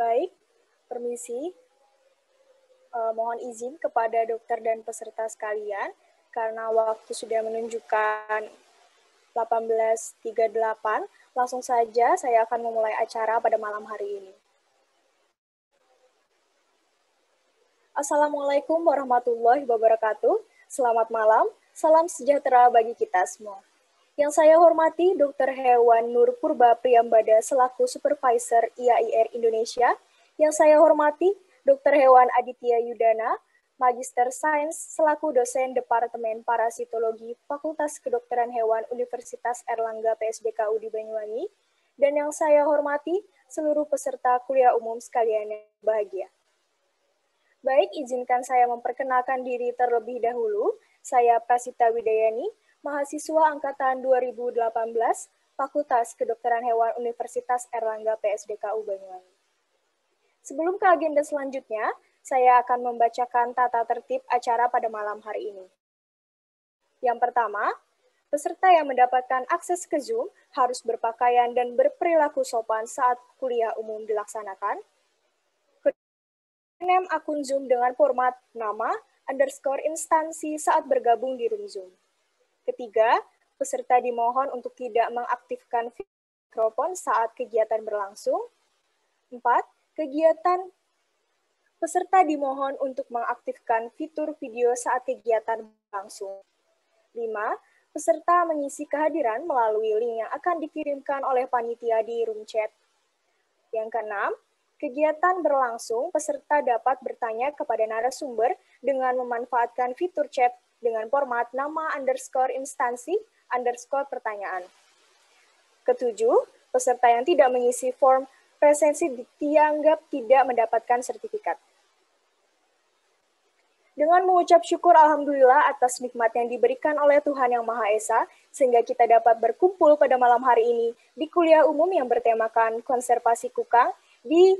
Baik, permisi. Mohon izin kepada dokter dan peserta sekalian, karena waktu sudah menunjukkan 18.38, langsung saja saya akan memulai acara pada malam hari ini. Assalamualaikum warahmatullahi wabarakatuh. Selamat malam, salam sejahtera bagi kita semua. Yang saya hormati Dr. Hewan Nur Purba Priyambada selaku Supervisor IAIR Indonesia. Yang saya hormati Dr. Hewan Aditya Yudana, Magister Sains selaku dosen Departemen Parasitologi Fakultas Kedokteran Hewan Universitas Airlangga PSDKU di Banyuwangi. Dan yang saya hormati seluruh peserta kuliah umum sekalian yang bahagia. Baik, izinkan saya memperkenalkan diri terlebih dahulu. Saya Prasita Widayani, mahasiswa angkatan 2018, Fakultas Kedokteran Hewan Universitas Airlangga PSDKU Banyuwangi. Sebelum ke agenda selanjutnya, saya akan membacakan tata tertib acara pada malam hari ini. Yang pertama, peserta yang mendapatkan akses ke Zoom harus berpakaian dan berperilaku sopan saat kuliah umum dilaksanakan. Name akun Zoom dengan format nama _ instansi saat bergabung di room Zoom. Ketiga, peserta dimohon untuk tidak mengaktifkan mikrofon saat kegiatan berlangsung. 4, peserta dimohon untuk mengaktifkan fitur video saat kegiatan berlangsung. 5, peserta mengisi kehadiran melalui link yang akan dikirimkan oleh panitia di room chat. Yang keenam, kegiatan berlangsung, peserta dapat bertanya kepada narasumber dengan memanfaatkan fitur chat dengan format nama _ instansi _ pertanyaan. Ketujuh, peserta yang tidak mengisi form presensi dianggap tidak mendapatkan sertifikat. Dengan mengucap syukur Alhamdulillah atas nikmat yang diberikan oleh Tuhan Yang Maha Esa, sehingga kita dapat berkumpul pada malam hari ini di kuliah umum yang bertemakan konservasi kukang di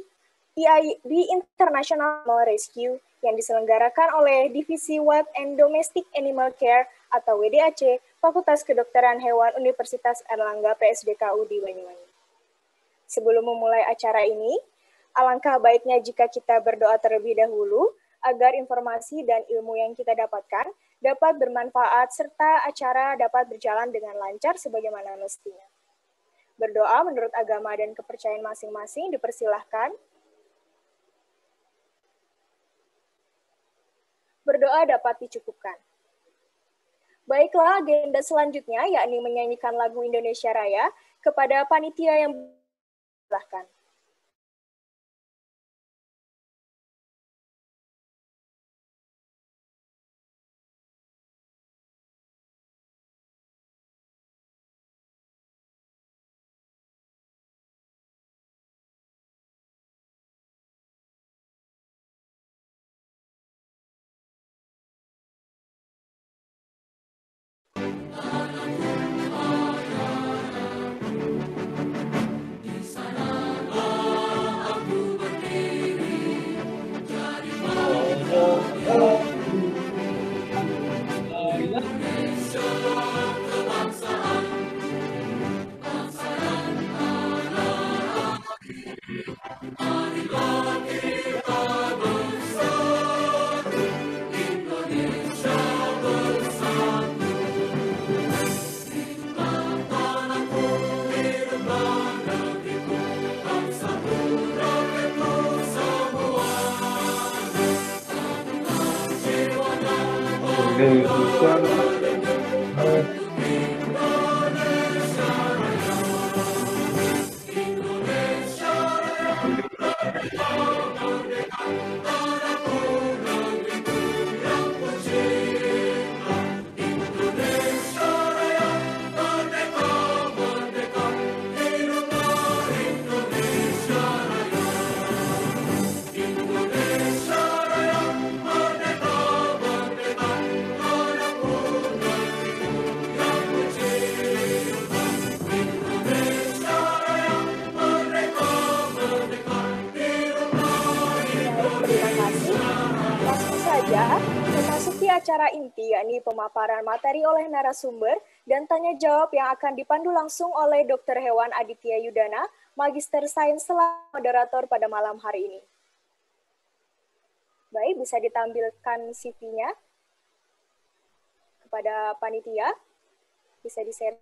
International Animal Rescue yang diselenggarakan oleh Divisi Wild and Domestic Animal Care atau WDAC, Fakultas Kedokteran Hewan Universitas Airlangga PSDKU di Banyuwangi. Sebelum memulai acara ini, alangkah baiknya jika kita berdoa terlebih dahulu agar informasi dan ilmu yang kita dapatkan dapat bermanfaat serta acara dapat berjalan dengan lancar sebagaimana mestinya. Berdoa menurut agama dan kepercayaan masing-masing dipersilahkan. Berdoa dapat dicukupkan. Baiklah, agenda selanjutnya yakni menyanyikan lagu Indonesia Raya kepada panitia yang silahkan. Acara inti yakni pemaparan materi oleh narasumber dan tanya jawab yang akan dipandu langsung oleh Dr. Hewan Aditya Yudana, Magister Sains selaku moderator pada malam hari ini. Baik, bisa ditampilkan CV-nya kepada panitia. Bisa di-share.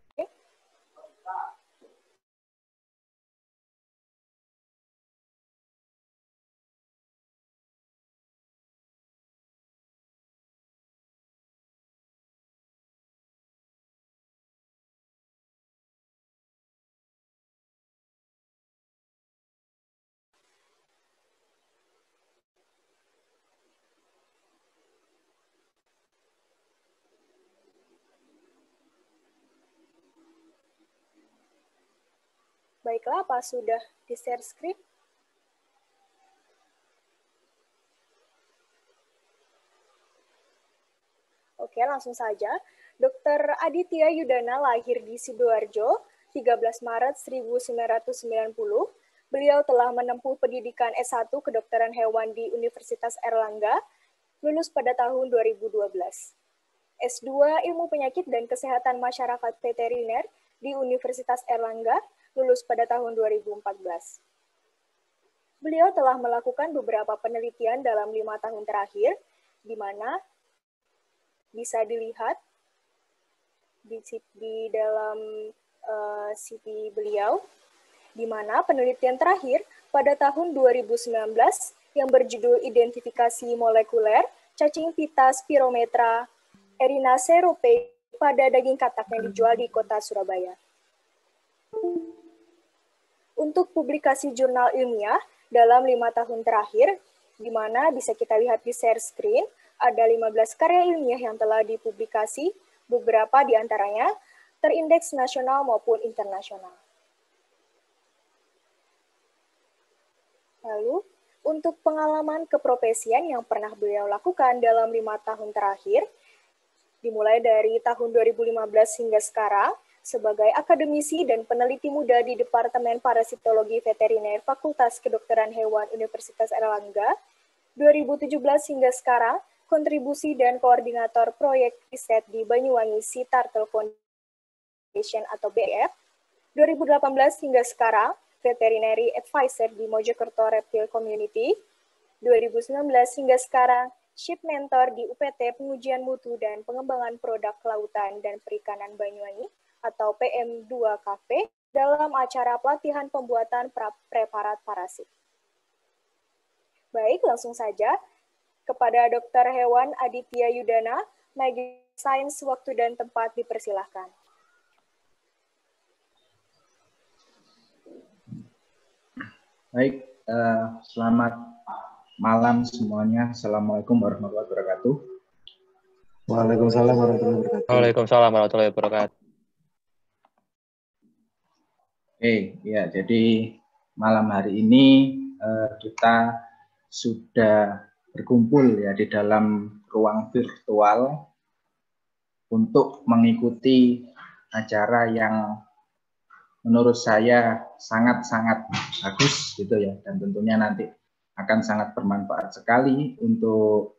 Baiklah, apa sudah di-share screen? Oke, langsung saja. Dr. Aditya Yudana lahir di Sidoarjo, 13 Maret 1990. Beliau telah menempuh pendidikan S1 Kedokteran Hewan di Universitas Erlangga, lulus pada tahun 2012. S2 Ilmu Penyakit dan Kesehatan Masyarakat Veteriner di Universitas Erlangga, lulus pada tahun 2014. Beliau telah melakukan beberapa penelitian dalam 5 tahun terakhir, di mana bisa dilihat di dalam CV beliau, di mana penelitian terakhir pada tahun 2019 yang berjudul Identifikasi Molekuler Cacing Pita Spirometra erinaceae pada daging katak yang dijual di kota Surabaya. Untuk publikasi jurnal ilmiah dalam 5 tahun terakhir, di mana bisa kita lihat di share screen, ada 15 karya ilmiah yang telah dipublikasi, beberapa di antaranya terindeks nasional maupun internasional. Lalu, untuk pengalaman keprofesian yang pernah beliau lakukan dalam 5 tahun terakhir, dimulai dari tahun 2015 hingga sekarang, sebagai akademisi dan peneliti muda di Departemen Parasitologi Veteriner Fakultas Kedokteran Hewan Universitas Erlangga, 2017 hingga sekarang, kontribusi dan koordinator proyek riset di Banyuwangi Sea Turtle Foundation atau BF, 2018 hingga sekarang, Veterinary Advisor di Mojokerto Reptile Community, 2019 hingga sekarang, Ship Mentor di UPT Pengujian Mutu dan Pengembangan Produk Kelautan dan Perikanan Banyuwangi, atau PM2KP, dalam acara pelatihan pembuatan preparat parasit. Baik, langsung saja kepada Dr. Hewan Aditya Yudana, Magister Sains Waktu dan Tempat dipersilahkan. Baik, selamat malam semuanya. Assalamualaikum warahmatullahi wabarakatuh. Waalaikumsalam warahmatullahi wabarakatuh. Waalaikumsalam warahmatullahi wabarakatuh. Oke, ya, jadi malam hari ini kita sudah berkumpul ya di dalam ruang virtual untuk mengikuti acara yang menurut saya sangat-sangat bagus gitu ya, dan tentunya nanti akan sangat bermanfaat sekali untuk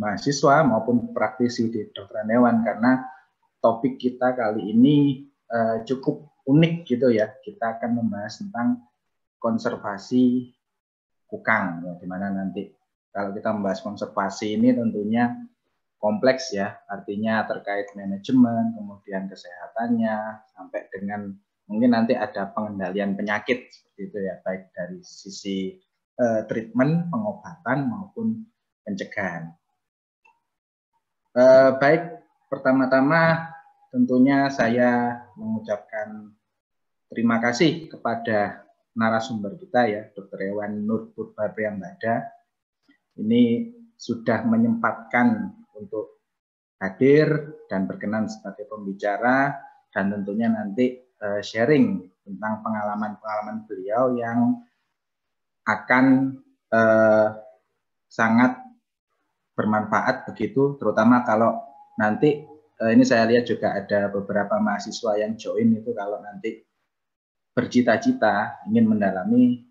mahasiswa maupun praktisi di kedokteran hewan, karena topik kita kali ini cukup unik gitu ya. Kita akan membahas tentang konservasi kukang ya, dimana nanti kalau kita membahas konservasi ini tentunya kompleks ya, artinya terkait manajemen, kemudian kesehatannya, sampai dengan mungkin nanti ada pengendalian penyakit seperti itu ya, baik dari sisi treatment, pengobatan maupun pencegahan. Baik, pertama-tama tentunya saya mengucapkan terima kasih kepada narasumber kita ya, Dr. Hewan Nur Purba Priyambada. Ini sudah menyempatkan untuk hadir dan berkenan sebagai pembicara, dan tentunya nanti sharing tentang pengalaman-pengalaman beliau yang akan sangat bermanfaat begitu, terutama kalau nanti ini saya lihat juga ada beberapa mahasiswa yang join itu kalau nanti bercita-cita ingin mendalami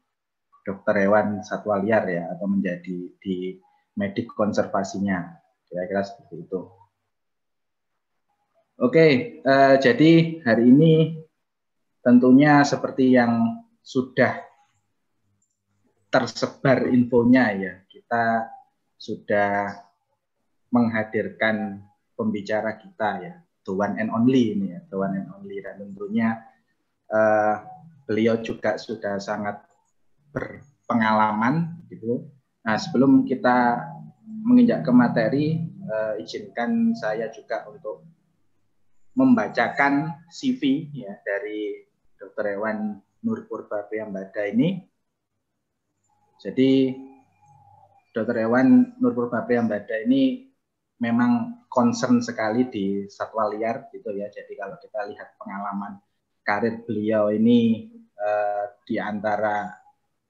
dokter hewan satwa liar ya, atau menjadi di medik konservasinya, kira-kira seperti itu. Oke, jadi hari ini tentunya seperti yang sudah tersebar infonya ya. Kita sudah menghadirkan pembicara kita ya, the one and only ini ya, the one and only, dan tentunya beliau juga sudah sangat berpengalaman gitu. Nah, sebelum kita menginjak ke materi, izinkan saya juga untuk membacakan CV ya dari Dr. Hewan Nurpurba Priyambada ini. Jadi Dr. Hewan Nurpurba Priyambada ini memang concern sekali di satwa liar gitu ya. Jadi kalau kita lihat pengalaman karir beliau ini di antara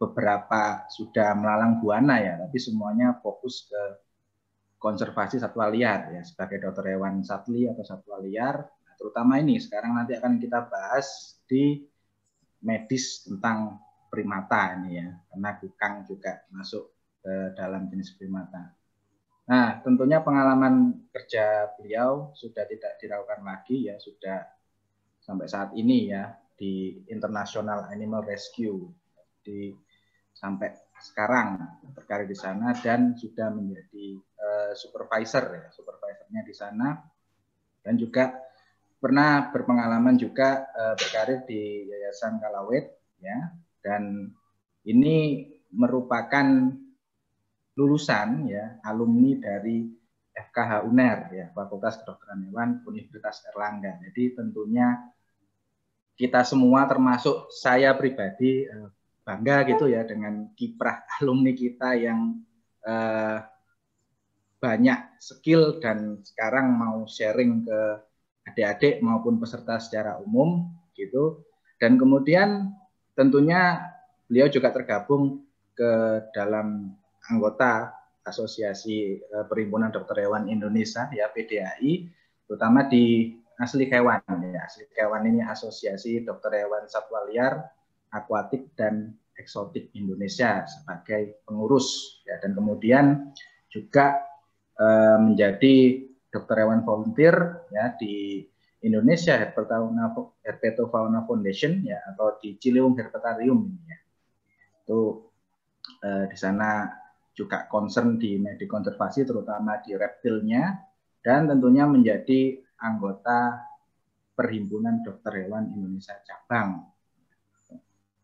beberapa sudah melalang buana ya, tapi semuanya fokus ke konservasi satwa liar ya, sebagai dokter hewan satli atau satwa liar. Nah, terutama ini sekarang nanti akan kita bahas di medis tentang primata ini ya, karena kukang juga masuk ke dalam jenis primata. Nah, tentunya pengalaman kerja beliau sudah tidak diragukan lagi ya, sudah sampai saat ini ya di International Animal Rescue, sampai sekarang berkarir di sana dan sudah menjadi supervisornya di sana, dan juga pernah berpengalaman juga berkarir di Yayasan Kalawet ya, dan ini merupakan lulusan ya, alumni dari FKH UNER ya, Fakultas Kedokteran Hewan Universitas Erlangga. Jadi tentunya kita semua termasuk saya pribadi bangga gitu ya dengan kiprah alumni kita yang banyak skill dan sekarang mau sharing ke adik-adik maupun peserta secara umum gitu. Dan kemudian tentunya beliau juga tergabung ke dalam anggota Asosiasi Perhimpunan Dokter Hewan Indonesia ya, PDHI, terutama di Asli Hewan ya. Asli Hewan ini Asosiasi Dokter Hewan Satwa Liar, Akuatik dan Eksotik Indonesia sebagai pengurus ya, dan kemudian juga menjadi dokter hewan volunteer ya di Indonesia Herpetofauna Foundation ya, atau di Ciliwung Herpetarium ya. Itu di sana juga concern di medik konservasi terutama di reptilnya, dan tentunya menjadi anggota Perhimpunan Dokter Hewan Indonesia Cabang.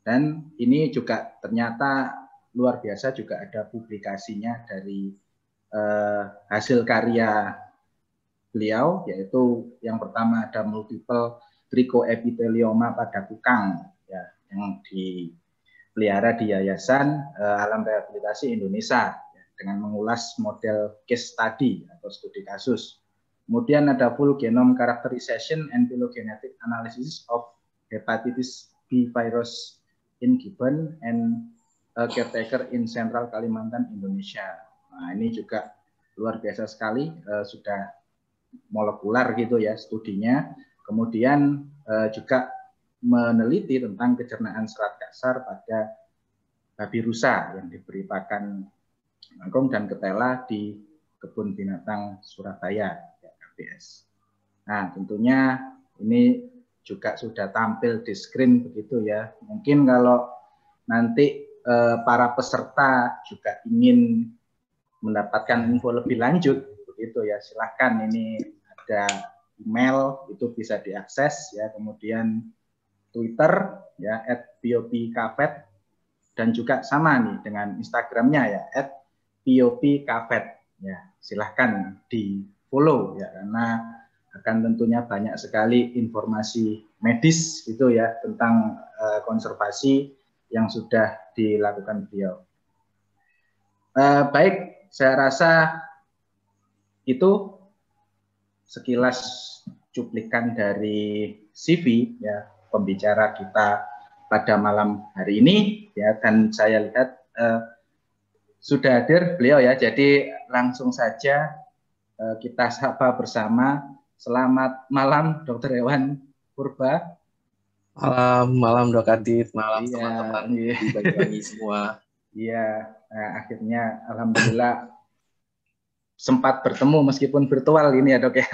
Dan ini juga ternyata luar biasa, juga ada publikasinya dari hasil karya beliau, yaitu yang pertama ada multiple trichoepithelioma pada kukang ya, yang dipelihara di Yayasan Alam Rehabilitasi Indonesia ya, dengan mengulas model case study atau studi kasus. Kemudian ada full genome characterization and phylogenetic analysis of hepatitis B virus in gibbon and caretaker in Central Kalimantan, Indonesia. Nah, ini juga luar biasa sekali, sudah molekular gitu ya studinya. Kemudian juga meneliti tentang kecernaan serat kasar pada babi rusa yang diberi pakan kangkung dan ketela di Kebun Binatang Surabaya, ya, KBS. Nah, tentunya ini juga sudah tampil di screen begitu ya. Mungkin kalau nanti para peserta juga ingin mendapatkan info lebih lanjut begitu ya, silahkan, ini ada email itu bisa diakses ya, kemudian Twitter ya @popkafet, dan juga sama nih dengan Instagramnya ya @popkafet ya, silahkan di follow ya, karena akan tentunya banyak sekali informasi medis itu ya tentang konservasi yang sudah dilakukan beliau. Baik, saya rasa itu sekilas cuplikan dari CV ya pembicara kita pada malam hari ini ya, dan saya lihat sudah hadir beliau ya, jadi langsung saja kita sapa bersama. Selamat malam Dr. Hewan Purba. Malam Dok Adit, malam Iya, teman-teman iya. di Banyuwangi semua. Iya, nah, akhirnya alhamdulillah sempat bertemu meskipun virtual ini ya Dok ya.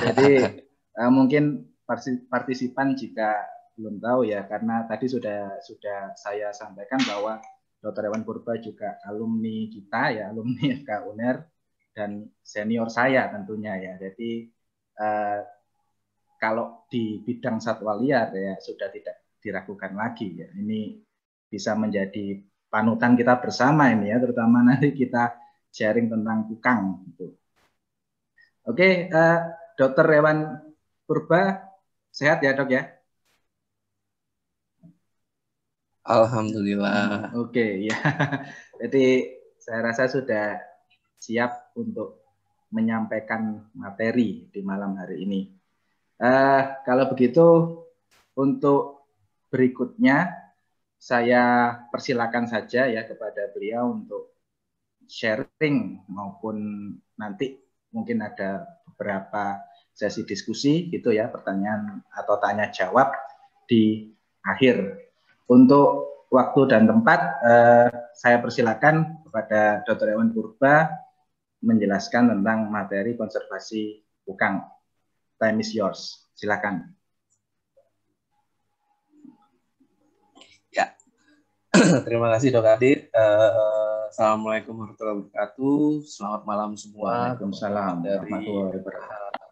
Jadi mungkin partisipan jika belum tahu ya, karena tadi sudah saya sampaikan bahwa Dr. Hewan Purba juga alumni kita ya, alumni FK UNER dan senior saya tentunya ya. Jadi kalau di bidang satwa liar ya sudah tidak diragukan lagi ya. Ini bisa menjadi panutan kita bersama ini ya, terutama nanti kita sharing tentang kukang gitu. Oke, Dr. Hewan Purba sehat ya, Dok ya? Alhamdulillah. Oke, ya. Jadi saya rasa sudah siap untuk menyampaikan materi di malam hari ini. Kalau begitu, untuk berikutnya saya persilakan saja ya kepada beliau untuk sharing maupun nanti mungkin ada beberapa sesi diskusi gitu ya, pertanyaan atau tanya jawab di akhir. Untuk waktu dan tempat saya persilakan kepada Dr. Hewan Purba menjelaskan tentang materi konservasi kukang. Time is yours. Silakan. Ya, terima kasih Dok Adit. Assalamualaikum warahmatullahi wabarakatuh. Selamat malam semua. Waalaikumsalam warahmatullahi wabarakatuh.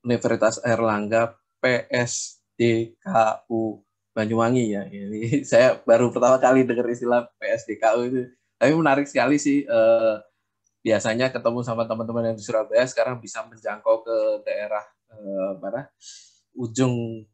Universitas Airlangga PSDKU Banyuwangi ya. Ini saya baru pertama kali dengar istilah PSDKU itu. Tapi menarik sekali sih. Biasanya ketemu sama teman-teman yang di Surabaya sekarang bisa menjangkau ke daerah ujung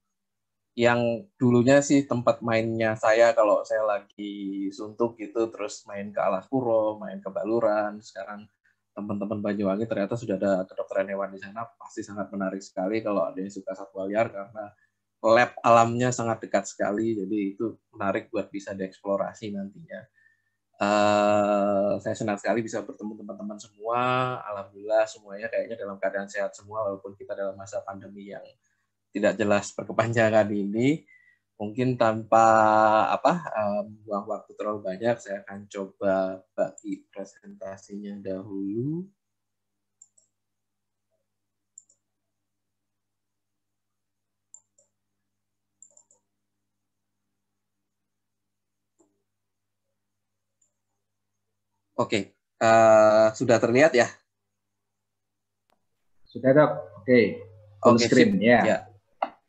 yang dulunya sih tempat mainnya saya kalau saya lagi suntuk gitu, terus main ke Alas Puro, main ke Baluran. Sekarang teman-teman Banyuwangi ternyata sudah ada kedokteran hewan di sana. Pasti sangat menarik sekali kalau ada yang suka satwa liar karena lab alamnya sangat dekat sekali. Jadi itu menarik buat bisa dieksplorasi nantinya. Saya senang sekali bisa bertemu teman-teman semua. Alhamdulillah semuanya kayaknya dalam keadaan sehat semua walaupun kita dalam masa pandemi yang tidak jelas berkepanjangan ini. Mungkin tanpa buang waktu terlalu banyak, saya akan coba bagi presentasinya dahulu. Oke, sudah terlihat ya? Sudah Dok, oke. Full screen ya.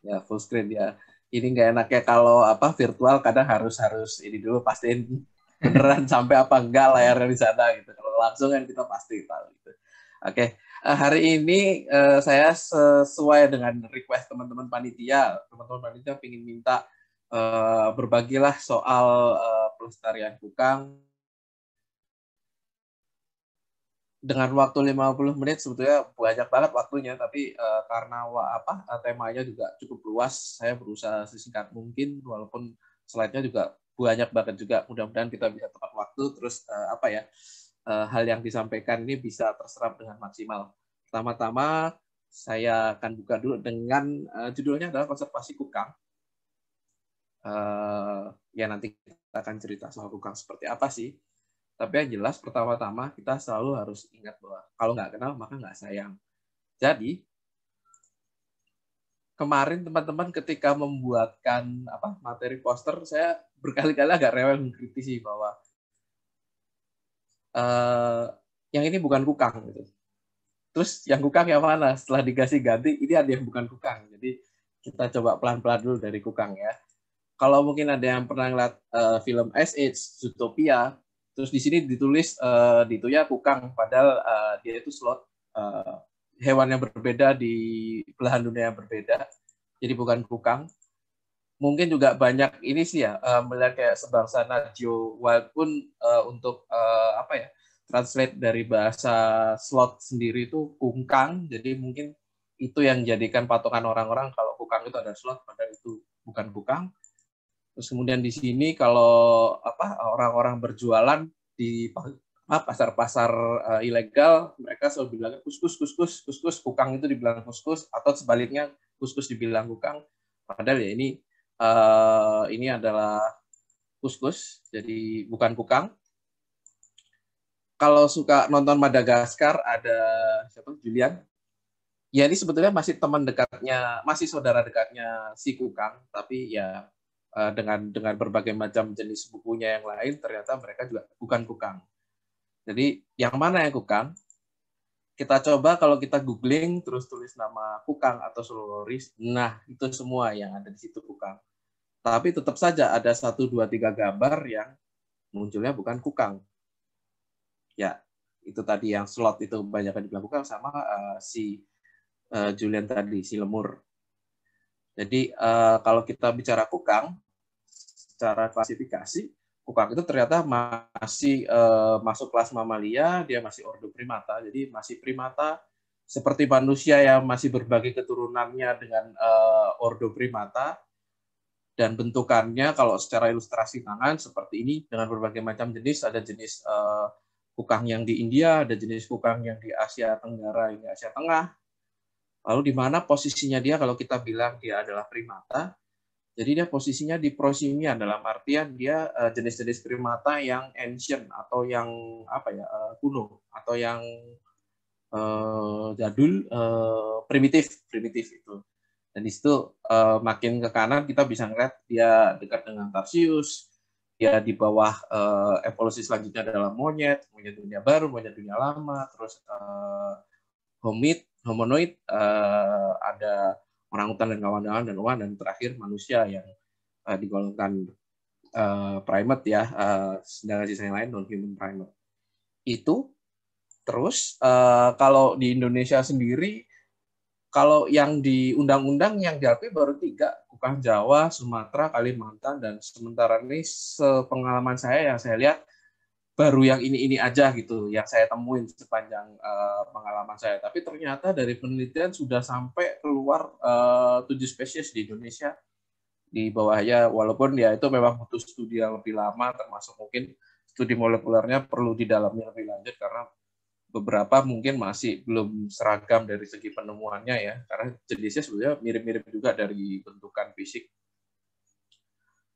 Ya full screen ya. Ini nggak enaknya kalau virtual kadang harus ini dulu pastiin beneran sampai apa enggak layarnya di sana gitu. Kalau langsung kan kita pasti tahu gitu. Oke, hari ini saya sesuai dengan request teman-teman panitia. Teman-teman panitia ingin minta berbagilah soal pelestarian kukang. Dengan waktu 50 menit sebetulnya banyak banget waktunya, tapi karena temanya juga cukup luas, saya berusaha sesingkat mungkin, walaupun slide-nya juga banyak banget juga. Mudah-mudahan kita bisa tepat waktu, terus hal yang disampaikan ini bisa terserap dengan maksimal. Pertama-tama, saya akan buka dulu dengan judulnya adalah konservasi kukang. Ya nanti kita akan cerita soal kukang seperti apa sih. Tapi yang jelas pertama-tama kita selalu harus ingat bahwa kalau nggak kenal maka nggak sayang. Jadi kemarin teman-teman ketika membuatkan materi poster, saya berkali-kali agak rewel mengkritisi bahwa yang ini bukan kukang gitu. Terus yang kukang yang mana? Setelah dikasih ganti, ini ada yang bukan kukang. Jadi kita coba pelan-pelan dulu dari kukang ya. Kalau mungkin ada yang pernah ngeliat film Ice Age, Zootopia, terus di sini ditulis ditunya kukang, padahal dia itu sloth, hewan yang berbeda di belahan dunia yang berbeda, jadi bukan kukang. Mungkin juga banyak ini sih ya, melihat kayak sebangsa Nat Geo Wild pun untuk translate dari bahasa sloth sendiri itu kungkang, jadi mungkin itu yang jadikan patokan orang-orang kalau kukang itu ada sloth, padahal itu bukan kukang. Terus kemudian di sini kalau orang-orang berjualan di pasar-pasar ilegal, mereka selalu bilang kuskus, kukang itu dibilang kuskus, atau sebaliknya kuskus dibilang kukang. Padahal ya ini adalah kuskus, jadi bukan kukang. Kalau suka nonton Madagaskar, ada siapa? Julian. ya ini sebetulnya masih teman dekatnya, masih saudara dekatnya si kukang, tapi ya dengan berbagai macam jenis bukunya yang lain, ternyata mereka juga bukan kukang. Jadi yang mana yang kukang? Kita coba kalau kita googling terus tulis nama kukang atau Sloloris, nah itu semua yang ada di situ kukang. Tapi tetap saja ada 1, 2, 3 gambar yang munculnya bukan kukang. Ya, itu tadi yang slot itu banyak yang dibilang kukang sama si Julian tadi, si lemur. Jadi kalau kita bicara kukang, secara klasifikasi, kukang itu ternyata masih masuk kelas mamalia, dia masih ordo primata, jadi masih primata seperti manusia yang masih berbagi keturunannya dengan ordo primata, dan bentukannya kalau secara ilustrasi tangan seperti ini dengan berbagai macam jenis, ada jenis kukang yang di India, ada jenis kukang yang di Asia Tenggara, ini Asia Tengah. Lalu di mana posisinya dia kalau kita bilang dia adalah primata, jadi dia posisinya di prosimian, dalam artian dia jenis-jenis primata yang ancient atau yang kuno atau yang jadul, primitif itu. Dan di situ makin ke kanan kita bisa ngeliat dia dekat dengan Tarsius, dia di bawah evolusi selanjutnya adalah monyet dunia baru, monyet dunia lama, terus homonoid, ada orangutan dan kawan-kawan dan terakhir manusia yang digolongkan primate ya, sedangkan sisa yang lain non-human primate. Itu terus kalau di Indonesia sendiri, kalau yang di undang-undang yang diakui baru 3, kukang Jawa, Sumatera, Kalimantan, dan sementara ini sepengalaman saya yang saya lihat baru yang ini aja gitu yang saya temuin sepanjang pengalaman saya. Tapi ternyata dari penelitian sudah sampai keluar 7 spesies di Indonesia di bawahnya, walaupun ya itu memang butuh studi yang lebih lama, termasuk mungkin studi molekulernya perlu didalami lebih lanjut karena beberapa mungkin masih belum seragam dari segi penemuannya ya, karena jenisnya sebenarnya mirip-mirip juga dari bentukan fisik.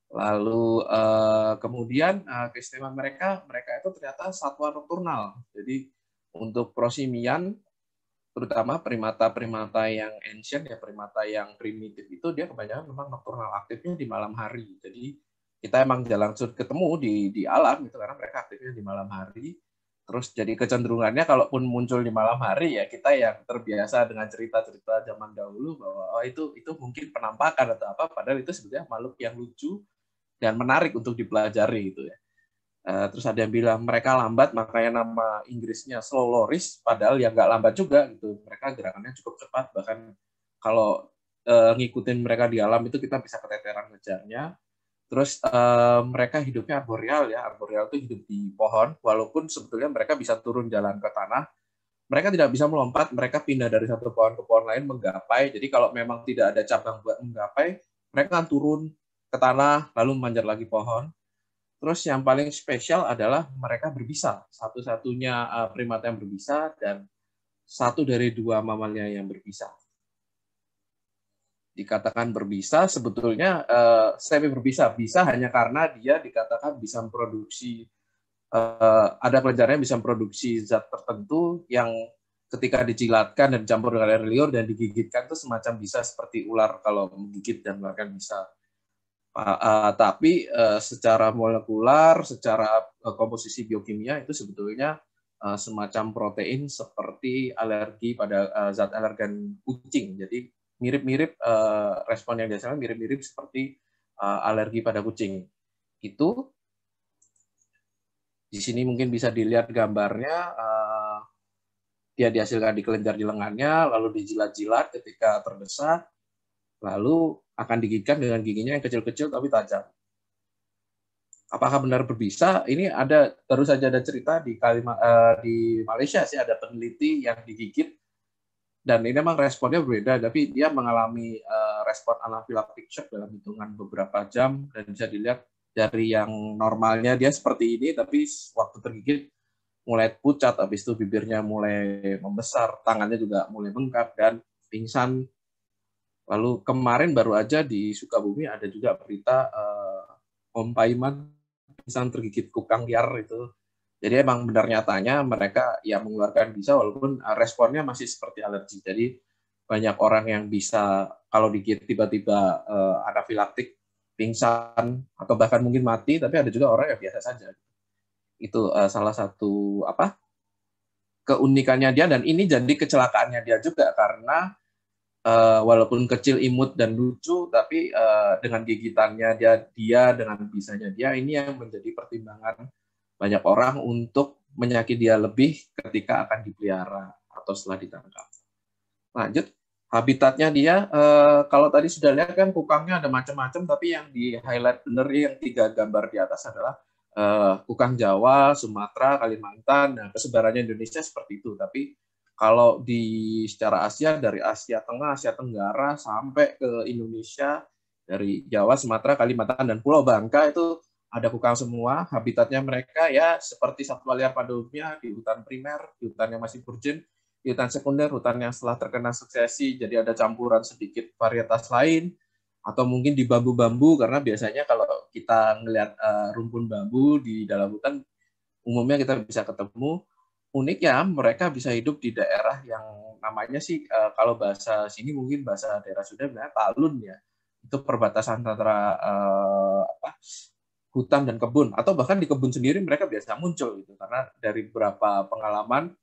Lalu kemudian keistimewaan mereka itu ternyata satwa nokturnal. Jadi untuk prosimian, terutama primata-primata yang ancient ya, primata yang primitif itu dia kebanyakan memang nokturnal, aktifnya di malam hari. Jadi kita emang jarang ketemu di alam gitu karena mereka aktifnya di malam hari. Terus jadi kecenderungannya kalaupun muncul di malam hari ya kita yang terbiasa dengan cerita-cerita zaman dahulu bahwa itu mungkin penampakan atau apa, padahal itu sebenarnya makhluk yang lucu dan menarik untuk dipelajari gitu ya. Terus ada yang bilang mereka lambat, makanya nama Inggrisnya slow loris, padahal ya nggak lambat juga gitu. Mereka gerakannya cukup cepat, bahkan kalau ngikutin mereka di alam itu kita bisa keteteran ngejarnya. Terus mereka hidupnya arboreal ya, arboreal itu hidup di pohon, walaupun sebetulnya mereka bisa turun jalan ke tanah. Mereka tidak bisa melompat, mereka pindah dari satu pohon ke pohon lain menggapai. Jadi kalau memang tidak ada cabang buat menggapai, mereka akan turun ke tanah lalu memanjat lagi pohon. Terus yang paling spesial adalah mereka berbisa, satu-satunya primata yang berbisa dan 1 dari 2 mamalia yang berbisa. Dikatakan berbisa, sebetulnya semi berbisa, bisa hanya karena dia dikatakan bisa memproduksi, ada kelenjarnya bisa memproduksi zat tertentu yang ketika dijilatkan dan dicampur dengan air liur dan digigitkan itu semacam bisa seperti ular kalau menggigit dan mengeluarkan bisa. Tapi secara molekular, secara komposisi biokimia itu sebetulnya semacam protein seperti alergi pada zat alergen kucing. Jadi mirip-mirip respon yang biasanya mirip-mirip seperti alergi pada kucing. Itu di sini mungkin bisa dilihat gambarnya. Dia dihasilkan di kelenjar di lengannya, lalu dijilat-jilat ketika terdesak, lalu akan digigitkan dengan giginya yang kecil-kecil tapi tajam. Apakah benar berbisa? Ini baru saja ada cerita di Malaysia sih, ada peneliti yang digigit dan ini memang responnya berbeda, tapi dia mengalami respon anafilaktik shock dalam hitungan beberapa jam dan bisa dilihat dari yang normalnya dia seperti ini, tapi waktu tergigit mulai pucat, habis itu bibirnya mulai membesar, tangannya juga mulai bengkak dan pingsan. Lalu kemarin baru aja di Sukabumi ada juga berita Om Paiman pingsan tergigit kukang liar itu. Jadi emang benar nyatanya mereka ya mengeluarkan bisa walaupun responnya masih seperti alergi. Jadi banyak orang yang bisa kalau digigit tiba-tiba anafilaktik, pingsan, atau bahkan mungkin mati, tapi ada juga orang yang biasa saja. Itu salah satu keunikannya dia, dan ini jadi kecelakaannya dia juga, karena walaupun kecil, imut, dan lucu, tapi dengan gigitannya dia dengan bisanya dia, ini yang menjadi pertimbangan banyak orang untuk menyakiti dia lebih ketika akan dipelihara atau setelah ditangkap. Lanjut, habitatnya dia, kalau tadi sudah lihat kan kukangnya ada macam-macam, tapi yang di highlight benar yang 3 gambar di atas adalah kukang Jawa, Sumatera, Kalimantan. Nah, persebarannya Indonesia seperti itu. Tapi kalau secara Asia, dari Asia Tengah, Asia Tenggara sampai ke Indonesia, dari Jawa, Sumatera, Kalimantan, dan Pulau Bangka itu ada kukang semua. Habitatnya mereka ya seperti satwa liar pada umumnya, di hutan primer, di hutan yang masih virgin, di hutan sekunder, hutan yang setelah terkena suksesi, jadi ada campuran sedikit varietas lain, atau mungkin di bambu-bambu, karena biasanya kalau kita ngelihat rumpun bambu di dalam hutan, umumnya kita bisa ketemu. Uniknya mereka bisa hidup di daerah yang namanya sih, kalau bahasa sini mungkin bahasa daerah Sunda namanya talun ya, itu perbatasan antara hutan dan kebun, atau bahkan di kebun sendiri mereka biasa muncul gitu, karena dari beberapa pengalaman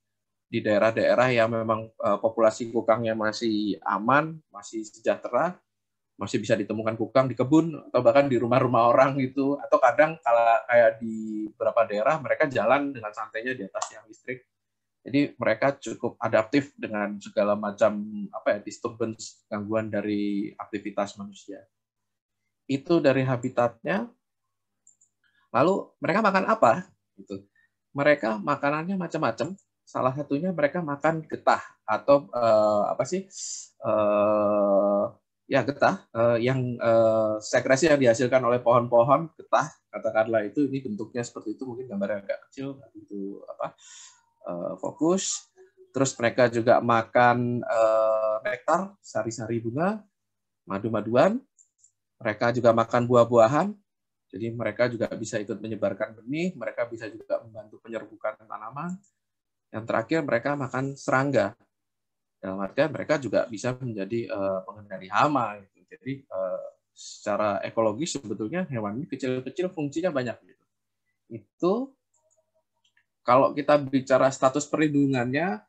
di daerah-daerah yang memang populasi kukangnya masih aman, masih sejahtera, masih bisa ditemukan kukang di kebun atau bahkan di rumah-rumah orang gitu, atau kadang kalau kayak di beberapa daerah mereka jalan dengan santainya di atas tiang listrik. Jadi mereka cukup adaptif dengan segala macam disturbance, gangguan dari aktivitas manusia. Itu dari habitatnya. Lalu mereka makan apa? Gitu. Mereka makanannya macam-macam. Salah satunya mereka makan getah atau getah yang sekresi yang dihasilkan oleh pohon-pohon getah, katakanlah itu. Ini bentuknya seperti itu, mungkin gambarnya agak kecil, itu fokus. Terus mereka juga makan nektar, sari-sari bunga, madu-maduan. Mereka juga makan buah-buahan. Jadi mereka juga bisa ikut menyebarkan benih, mereka bisa juga membantu penyerbukan tanaman. Yang terakhir mereka makan serangga. Dalam artian mereka juga bisa menjadi pengendali hama. Gitu. Jadi secara ekologis sebetulnya hewan ini kecil-kecil fungsinya banyak. Gitu. Itu kalau kita bicara status perlindungannya,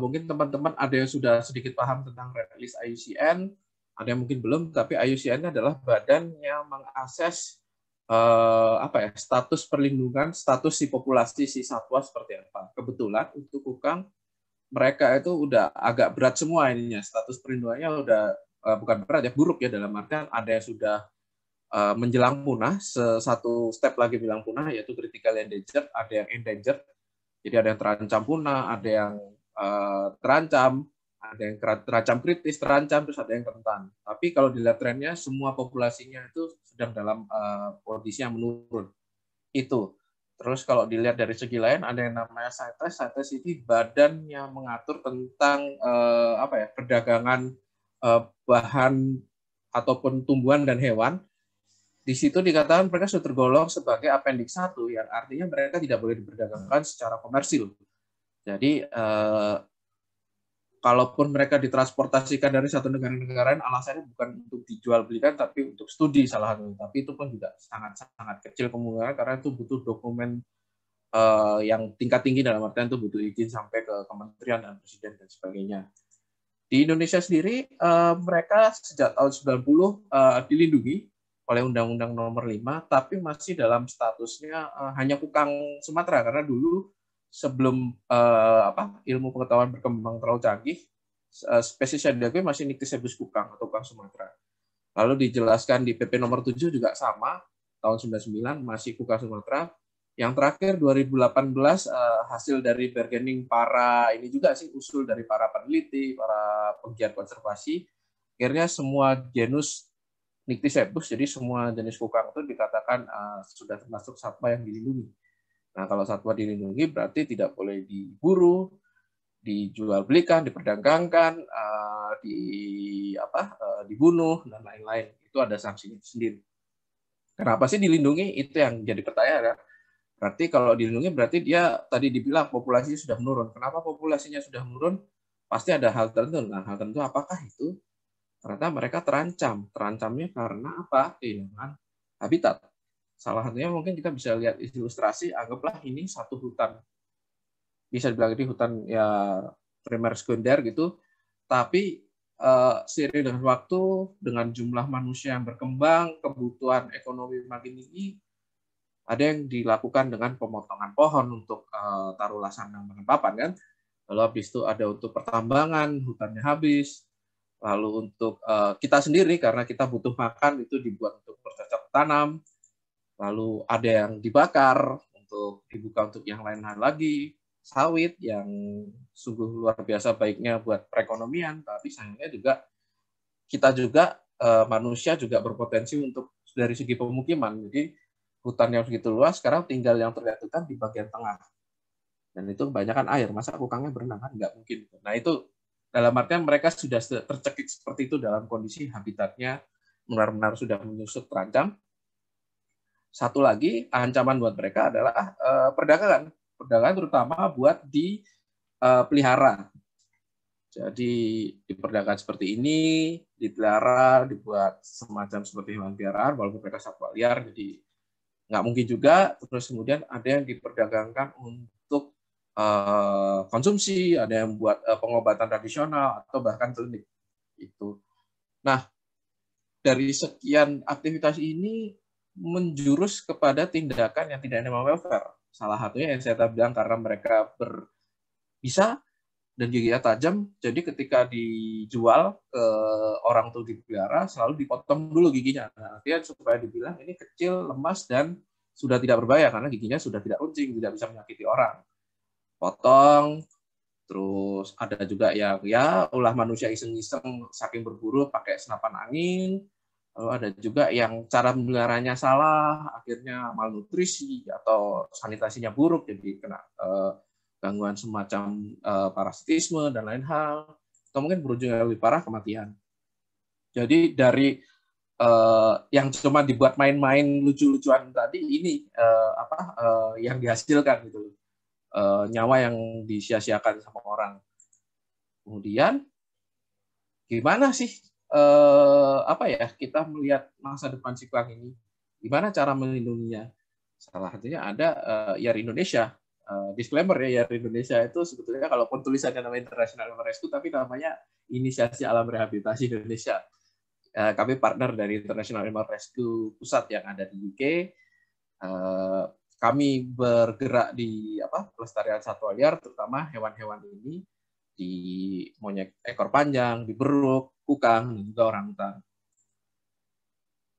mungkin teman-teman ada yang sudah sedikit paham tentang rilis IUCN, ada yang mungkin belum, tapi IUCN adalah badan yang mengakses status perlindungan, status si populasi si satwa seperti apa. Kebetulan untuk kukang mereka itu udah agak berat semua ininya, status perlindungannya udah bukan berat ya, buruk ya, dalam artian ada yang sudah menjelang punah, satu step lagi bilang punah, yaitu critical endangered, ada yang endangered, jadi ada yang terancam punah, ada yang terancam, ada yang terancam kritis, terancam, terus ada yang rentan. Tapi kalau dilihat trennya, semua populasinya itu sedang dalam kondisi yang menurun. Itu. Terus kalau dilihat dari segi lain, ada yang namanya CITES. CITES ini badan yang mengatur tentang perdagangan bahan ataupun tumbuhan dan hewan. Di situ dikatakan mereka sudah tergolong sebagai appendix 1, yang artinya mereka tidak boleh diperdagangkan secara komersil. Jadi kalaupun mereka ditransportasikan dari satu negara-negara lain, alasannya bukan untuk dijual belikan, tapi untuk studi salah satu. Tapi itu pun juga sangat kecil kemungkinan, karena itu butuh dokumen yang tingkat tinggi, dalam artian itu butuh izin sampai ke kementerian dan presiden dan sebagainya. Di Indonesia sendiri, mereka sejak tahun 90 dilindungi oleh Undang-Undang Nomor 5, tapi masih dalam statusnya hanya kukang Sumatera, karena dulu sebelum ilmu pengetahuan berkembang terlalu canggih, spesies yang diakui masih Nycticebus kukang atau kukang Sumatera. Lalu dijelaskan di PP nomor 7 juga sama, tahun 99 masih kukang Sumatera. Yang terakhir 2018 hasil dari bargaining ini juga sih usul dari para peneliti, para penggiat konservasi, akhirnya semua genus Nycticebus, jadi semua jenis kukang itu dikatakan sudah termasuk satwa yang dilindungi. Nah, kalau satwa dilindungi berarti tidak boleh diburu, dijual belikan, diperdagangkan, dibunuh dan lain-lain. Itu ada sanksinya sendiri. Kenapa sih dilindungi? Itu yang jadi pertanyaan. Ya. Berarti kalau dilindungi berarti dia tadi dibilang populasinya sudah menurun. Kenapa populasinya sudah menurun? pasti ada hal tertentu. Nah, hal tertentu apakah itu? Ternyata mereka terancam. Terancamnya karena apa? Kehilangan habitat. Salah satunya mungkin kita bisa lihat ilustrasi, anggaplah ini satu hutan. Bisa dibilang ini hutan ya primer sekunder gitu, tapi seiring dengan waktu, dengan jumlah manusia yang berkembang, kebutuhan ekonomi makin tinggi, ada yang dilakukan dengan pemotongan pohon untuk taruhlah sandang pangan papan kan. Lalu habis itu ada untuk pertambangan, hutannya habis. Lalu untuk kita sendiri karena kita butuh makan itu dibuat untuk bercocok tanam. Lalu ada yang dibakar untuk dibuka untuk yang lain-lain lagi, sawit yang sungguh luar biasa baiknya buat perekonomian, tapi sayangnya juga kita juga manusia juga berpotensi untuk dari segi pemukiman. Jadi hutan yang begitu luas sekarang tinggal yang terlihat itu kan di bagian tengah. Dan itu kebanyakan air, masa kukangnya berenang kan nggak mungkin. Nah itu dalam artian mereka sudah tercekik seperti itu dalam kondisi habitatnya benar-benar sudah menyusut terancam. Satu lagi ancaman buat mereka adalah perdagangan. Perdagangan terutama buat dipelihara. Jadi diperdagangkan seperti ini, dipelihara, dibuat semacam seperti hewan peliharaan, walaupun mereka satwa liar, jadi nggak mungkin juga. Terus kemudian ada yang diperdagangkan untuk konsumsi, ada yang buat pengobatan tradisional, atau bahkan klinik. Itu. Nah, dari sekian aktivitas ini, menjurus kepada tindakan yang tidak animal welfare. Salah satunya yang saya bilang karena mereka bisa dan giginya tajam, jadi ketika dijual ke orang untuk dipelihara selalu dipotong dulu giginya. Nah, artinya supaya dibilang ini kecil, lemas dan sudah tidak berbahaya karena giginya sudah tidak runcing, tidak bisa menyakiti orang. Potong, terus ada juga yang ya ulah manusia iseng-iseng saking berburu pakai senapan angin. Lalu ada juga yang cara memeliharanya salah, akhirnya malnutrisi atau sanitasinya buruk, jadi kena gangguan semacam parasitisme dan lain hal, atau mungkin berujung yang lebih parah kematian. Jadi dari yang cuma dibuat main-main lucu-lucuan tadi ini yang dihasilkan gitu, nyawa yang disia-siakan sama orang. Kemudian gimana sih kita melihat masa depan si kukang ini? Gimana cara melindunginya? Salah satunya ada YAR Indonesia. Disclaimer ya, YAR Indonesia itu sebetulnya kalaupun tulisannya namanya International Animal Rescue, tapi namanya Inisiasi Alam Rehabilitasi Indonesia. Kami partner dari International Animal Rescue Pusat yang ada di UK. Kami bergerak di pelestarian satwa liar, terutama hewan-hewan ini, di monyet ekor panjang, di beruk, kukang, dan juga orangutan.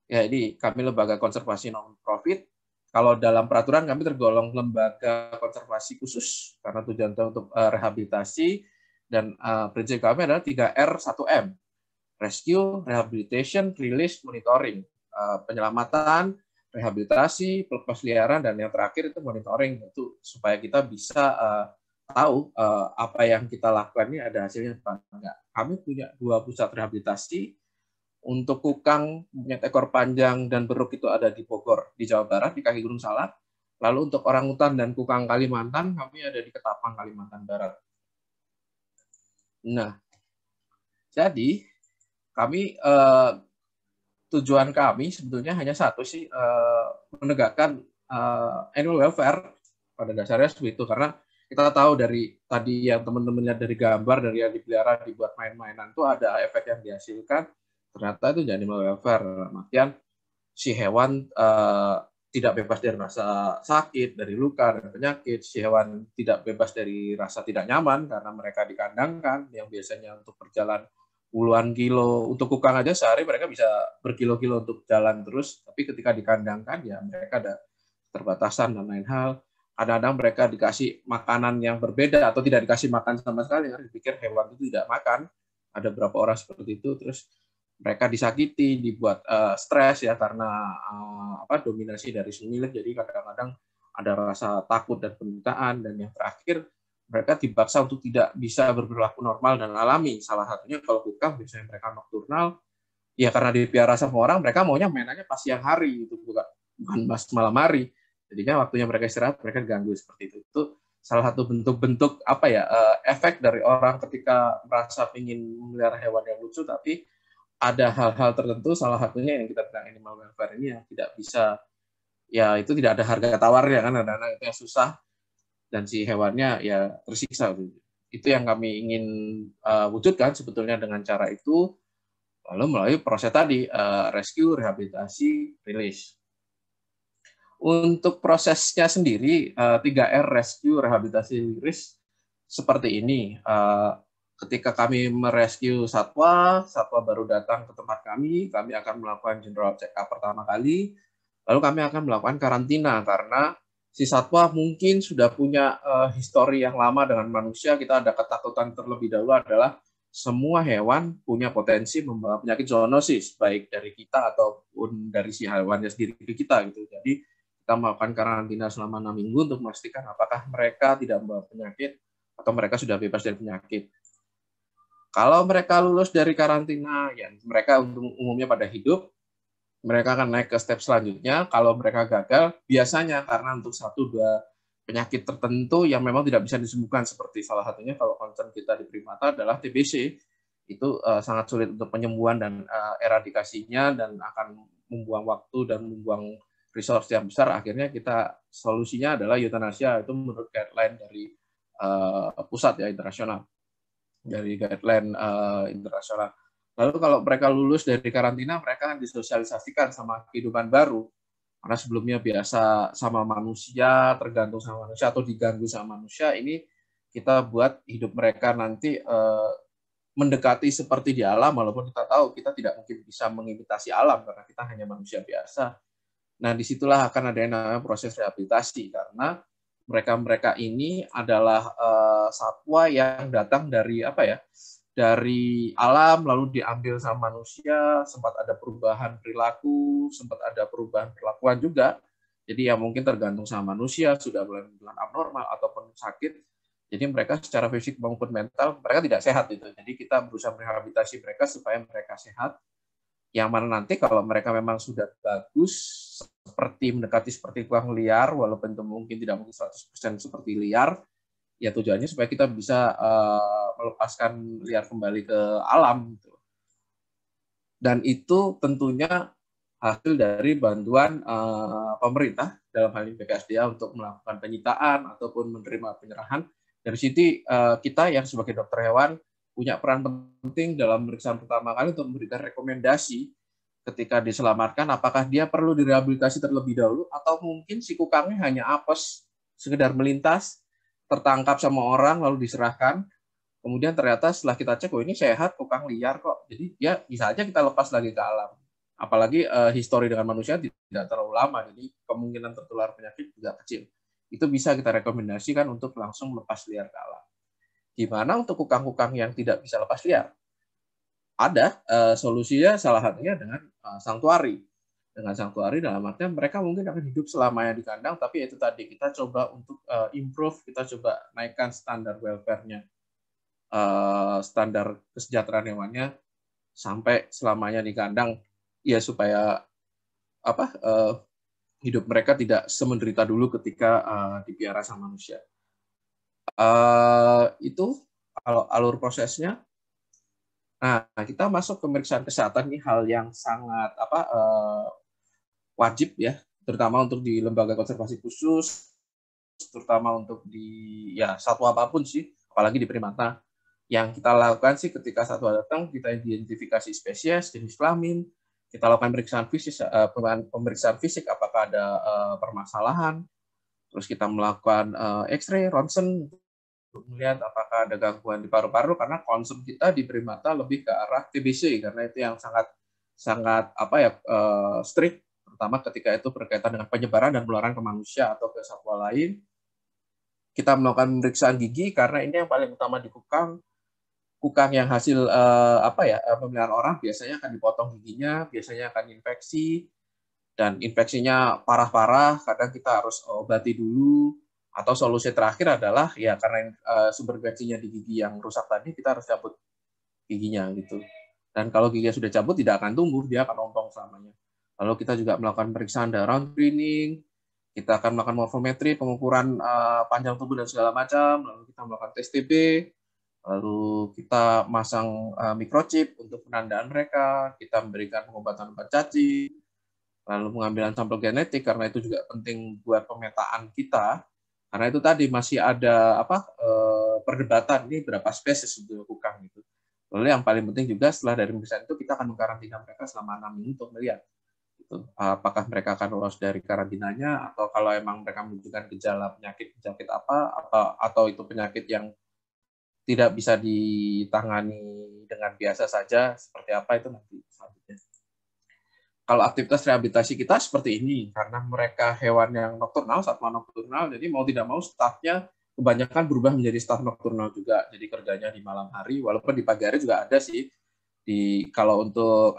Ya, ini kami lembaga konservasi non-profit. Kalau dalam peraturan kami tergolong lembaga konservasi khusus karena tujuan untuk rehabilitasi, dan prinsip kami adalah 3R 1M. Rescue, Rehabilitation, Release, Monitoring. Penyelamatan, rehabilitasi, pelepasliaran, dan yang terakhir itu monitoring, itu supaya kita bisa tahu apa yang kita lakukan ini ada hasilnya apa enggak. Kami punya 2 pusat rehabilitasi. Untuk kukang, monyet ekor panjang, dan beruk itu ada di Bogor, di Jawa Barat, di kaki Gunung Salak. Lalu untuk orangutan dan kukang Kalimantan, kami ada di Ketapang, Kalimantan Barat. Nah, jadi kami tujuan kami sebetulnya hanya satu sih, menegakkan animal welfare pada dasarnya seperti itu, karena kita tahu dari tadi yang teman-teman lihat dari gambar, dari yang dipelihara dibuat main-mainan itu ada efek yang dihasilkan, ternyata itu jadi animal welfare. Maksudnya si hewan tidak bebas dari rasa sakit, dari luka, dari penyakit. Si hewan tidak bebas dari rasa tidak nyaman karena mereka dikandangkan, yang biasanya untuk berjalan puluhan kilo. Untuk kukang aja sehari mereka bisa berkilo-kilo untuk jalan terus, tapi ketika dikandangkan ya mereka ada keterbatasan dan lain hal. Kadang-kadang mereka dikasih makanan yang berbeda atau tidak dikasih makan sama sekali, karena dipikir hewan itu tidak makan. Ada beberapa orang seperti itu, terus mereka disakiti, dibuat stres ya karena dominasi dari semilik, jadi kadang-kadang ada rasa takut dan penderitaan, dan yang terakhir mereka dipaksa untuk tidak bisa berperilaku normal dan alami. Salah satunya kalau kukang biasanya mereka nokturnal, ya karena dipelihara sama orang, mereka maunya mainannya pas siang hari, itu bukan pas malam hari. Jadinya waktunya mereka istirahat, mereka ganggu seperti itu. Itu salah satu bentuk-bentuk efek dari orang ketika merasa ingin memelihara hewan yang lucu, tapi ada hal-hal tertentu, salah satunya yang kita bilang animal welfare ini yang tidak bisa, ya itu tidak ada harga tawarnya kan, kadang-kadang itu yang susah dan si hewannya ya tersiksa. Itu yang kami ingin wujudkan sebetulnya dengan cara itu, lalu melalui proses tadi, rescue, rehabilitasi, release. Untuk prosesnya sendiri, 3R, rescue, rehabilitasi, release, seperti ini. Ketika kami merescue satwa baru datang ke tempat kami akan melakukan general check-up pertama kali, lalu kami akan melakukan karantina, karena si satwa mungkin sudah punya histori yang lama dengan manusia. Kita ada ketakutan terlebih dahulu adalah semua hewan punya potensi membawa penyakit zoonosis, baik dari kita ataupun dari si hewannya sendiri ke kita gitu. Jadi kita melakukan karantina selama 6 minggu untuk memastikan apakah mereka tidak membawa penyakit atau mereka sudah bebas dari penyakit. Kalau mereka lulus dari karantina, ya mereka umumnya pada hidup, mereka akan naik ke step selanjutnya. Kalau mereka gagal, biasanya karena untuk 1-2 penyakit tertentu yang memang tidak bisa disembuhkan, seperti salah satunya kalau concern kita di primata adalah TBC, itu sangat sulit untuk penyembuhan dan eradikasinya, dan akan membuang waktu dan membuang resource yang besar. Akhirnya kita solusinya adalah eutanasia, itu menurut guideline dari pusat ya, internasional, dari guideline internasional. Lalu kalau mereka lulus dari karantina, mereka akan disosialisasikan sama kehidupan baru. Karena sebelumnya biasa sama manusia, tergantung sama manusia, atau diganggu sama manusia, ini kita buat hidup mereka nanti mendekati seperti di alam, walaupun kita tahu kita tidak mungkin bisa mengimitasi alam, karena kita hanya manusia biasa. Nah, disitulah akan ada yang namanya proses rehabilitasi, karena mereka ini adalah satwa yang datang dari dari alam, lalu diambil sama manusia, sempat ada perubahan perilaku, sempat ada perubahan perlakuan juga. Jadi yang mungkin tergantung sama manusia, sudah mulai abnormal ataupun sakit. Jadi mereka secara fisik maupun mental, mereka tidak sehat itu. Jadi kita berusaha merehabilitasi mereka supaya mereka sehat. Yang mana nanti kalau mereka memang sudah bagus, mendekati seperti kuang liar, walaupun itu mungkin tidak mungkin 100% seperti liar, ya tujuannya supaya kita bisa melepaskan liar kembali ke alam. Dan itu tentunya hasil dari bantuan pemerintah, dalam hal ini BKSDA, untuk melakukan penyitaan ataupun menerima penyerahan. Dari situ kita yang sebagai dokter hewan punya peran penting dalam pemeriksaan pertama kali untuk memberikan rekomendasi ketika diselamatkan, apakah dia perlu direhabilitasi terlebih dahulu, atau mungkin si kukangnya hanya apes, sekedar melintas, tertangkap sama orang lalu diserahkan, kemudian ternyata setelah kita cek, oh ini sehat, kukang liar kok, jadi ya bisa aja kita lepas lagi ke alam. Apalagi histori dengan manusia tidak terlalu lama, jadi kemungkinan tertular penyakit juga kecil. Itu bisa kita rekomendasikan untuk langsung lepas liar ke alam. Gimana untuk kukang-kukang yang tidak bisa lepas liar? Ada solusinya, salah satunya dengan sanctuary. Dengan sanctuary dalam artian mereka mungkin akan hidup selamanya di kandang, tapi itu tadi kita coba untuk improve, kita coba naikkan standar welfare-nya, standar kesejahteraan hewannya sampai selamanya di kandang, ya supaya hidup mereka tidak semenderita dulu ketika dipiara sama manusia. Itu kalau alur prosesnya. Nah, kita masuk ke pemeriksaan kesehatan, ini hal yang sangat wajib ya, terutama untuk di lembaga konservasi khusus, terutama untuk di satwa apapun sih, apalagi di primata. Yang kita lakukan sih ketika satwa datang, kita identifikasi spesies, jenis kelamin, kita lakukan pemeriksaan fisik apakah ada permasalahan, terus kita melakukan X-ray, ronsen, untuk melihat apakah ada gangguan di paru-paru, karena concern kita di primata lebih ke arah TBC, karena itu yang sangat strict, terutama ketika itu berkaitan dengan penyebaran dan penularan ke manusia atau ke satwa lain. Kita melakukan pemeriksaan gigi, karena ini yang paling utama di kukang yang hasil pemeliharaan orang biasanya akan dipotong giginya, biasanya akan infeksi, dan infeksinya parah-parah, kadang kita harus obati dulu. Atau solusi terakhir adalah ya karena sumber infeksinya di gigi yang rusak tadi, kita harus cabut giginya gitu. Dan kalau giginya sudah cabut tidak akan tumbuh, dia akan ompong selamanya. Lalu kita juga melakukan pemeriksaan round screening, Kita akan melakukan morfometri, pengukuran panjang tubuh dan segala macam, lalu kita melakukan tes TB, lalu kita masang microchip untuk penandaan mereka, kita memberikan pengobatan obat cacing, lalu pengambilan sampel genetik karena itu juga penting buat pemetaan kita. Karena itu tadi masih ada perdebatan ini berapa spesies untuk kukang gitu. Lalu yang paling penting juga setelah dari pemeriksaan itu kita akan mengkarantina mereka selama 6 minggu untuk melihat gitu, apakah mereka akan lolos dari karantinanya atau kalau emang mereka menunjukkan gejala penyakit apa atau itu penyakit yang tidak bisa ditangani dengan biasa saja seperti apa itu nanti selanjutnya. Kalau aktivitas rehabilitasi kita seperti ini, karena mereka hewan yang nokturnal, satwa nokturnal, jadi mau tidak mau staffnya kebanyakan berubah menjadi staff nokturnal juga. Jadi kerjanya di malam hari, walaupun di pagi hari juga ada sih. Kalau untuk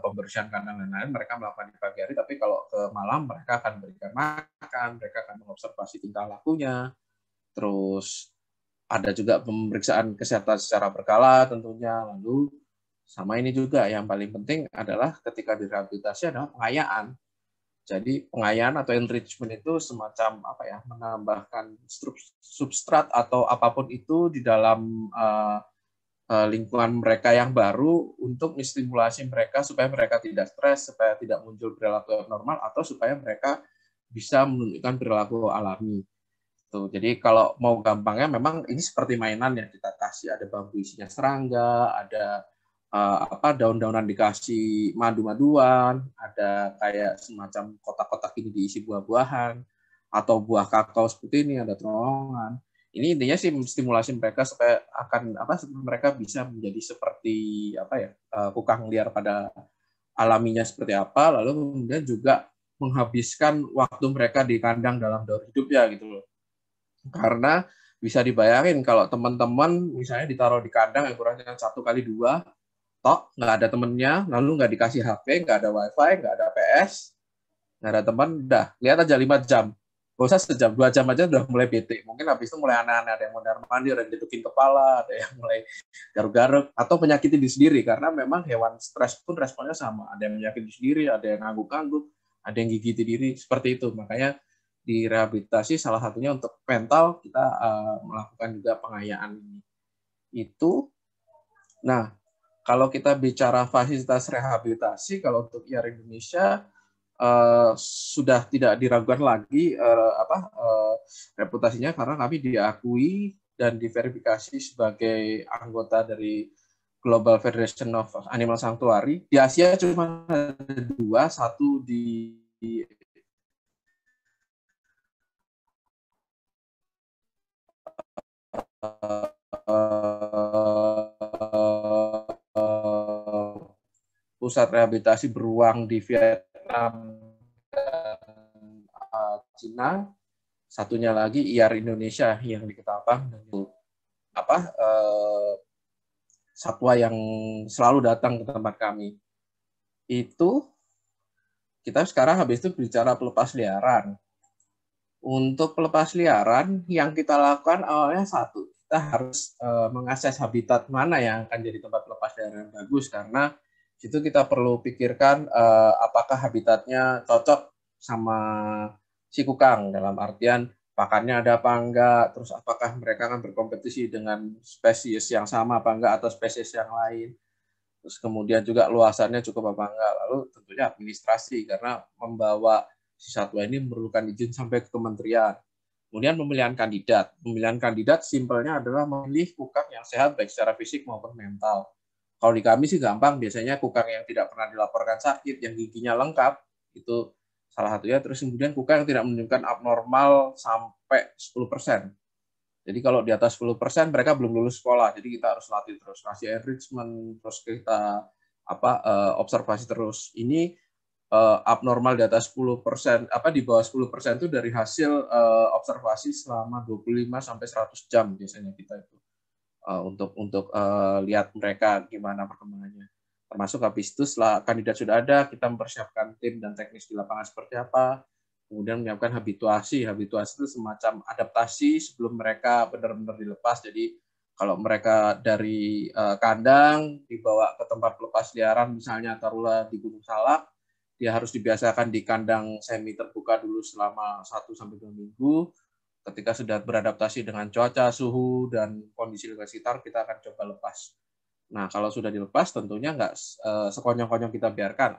pembersihan kandang dan lain-lain mereka melakukan di pagi hari, tapi kalau ke malam mereka akan berikan makan, mereka akan mengobservasi tingkah lakunya. Terus ada juga pemeriksaan kesehatan secara berkala tentunya. Lalu sama ini juga yang paling penting adalah ketika direhabilitasi adalah pengayaan. Jadi pengayaan atau enrichment itu semacam menambahkan substrat atau apapun itu di dalam lingkungan mereka yang baru untuk menstimulasi mereka supaya mereka tidak stres, supaya tidak muncul perilaku abnormal atau supaya mereka bisa menunjukkan perilaku alami. Tuh, jadi kalau mau gampangnya memang ini seperti mainan yang kita kasih, ada bambu isinya serangga, ada daun-daunan dikasih madu-maduan, ada kayak semacam kotak-kotak ini diisi buah-buahan, atau buah kakao seperti ini, ada terowongan. Ini intinya sih stimulasi mereka supaya mereka bisa menjadi seperti kukang liar pada alaminya seperti apa, lalu kemudian juga menghabiskan waktu mereka di kandang dalam daur hidup ya gitu loh. Karena bisa dibayangin kalau teman-teman misalnya ditaruh di kandang yang kurangnya 1x2, tok nggak ada temennya, lalu nggak dikasih HP, nggak ada WiFi, nggak ada PS, nggak ada teman, udah lihat aja 5 jam. Gak usah sejam, 2 jam aja udah mulai bete. Mungkin habis itu mulai aneh-aneh, ada yang mondar-mandir, ada yang dedukin kepala, ada yang mulai garuk-garuk, atau penyakiti diri sendiri. Karena memang hewan stres pun responnya sama. Ada yang menyakiti sendiri, ada yang ngangguk-ngangguk, ada yang gigiti diri, seperti itu. Makanya di rehabilitasi salah satunya untuk mental, kita melakukan juga pengayaan ini. Itu, nah, kalau kita bicara fasilitas rehabilitasi, kalau untuk IAR Indonesia, sudah tidak diragukan lagi reputasinya karena kami diakui dan diverifikasi sebagai anggota dari Global Federation of Animal Sanctuary. Di Asia cuma ada 2, satu di pusat rehabilitasi beruang di Vietnam dan Cina, satunya lagi IAR Indonesia yang di Ketapang, dan satwa yang selalu datang ke tempat kami. Itu kita sekarang habis itu bicara pelepas liaran. Untuk pelepas liaran yang kita lakukan awalnya satu, kita harus mengakses habitat mana yang akan jadi tempat pelepas liaran yang bagus, karena itu kita perlu pikirkan apakah habitatnya cocok sama si kukang, dalam artian pakannya ada apa enggak, terus apakah mereka akan berkompetisi dengan spesies yang sama apa enggak atau spesies yang lain, terus kemudian juga luasannya cukup apa enggak, lalu tentunya administrasi karena membawa si satwa ini memerlukan izin sampai ke kementerian. Kemudian pemilihan kandidat simpelnya adalah memilih kukang yang sehat baik secara fisik maupun mental. Kalau di kami sih gampang, biasanya kukang yang tidak pernah dilaporkan sakit, yang giginya lengkap, itu salah satunya. Terus kemudian kukang yang tidak menunjukkan abnormal sampai 10%. Jadi kalau di atas 10% mereka belum lulus sekolah, jadi kita harus latih terus, kasih enrichment, terus kita observasi terus. Ini abnormal di atas 10%, di bawah 10% itu dari hasil observasi selama 25 sampai 100 jam biasanya kita itu. Untuk lihat mereka gimana perkembangannya. Termasuk habis itu setelah kandidat sudah ada, kita mempersiapkan tim dan teknis di lapangan seperti apa, kemudian menyiapkan habituasi. Habituasi itu semacam adaptasi sebelum mereka benar-benar dilepas. Jadi kalau mereka dari kandang dibawa ke tempat pelepas liaran, misalnya taruhlah di Gunung Salak, dia harus dibiasakan di kandang semi terbuka dulu selama 1-2 minggu. Ketika sudah beradaptasi dengan cuaca, suhu, dan kondisi lingkungan sekitar, kita akan coba lepas. Nah, kalau sudah dilepas, tentunya nggak sekonyong-konyong kita biarkan.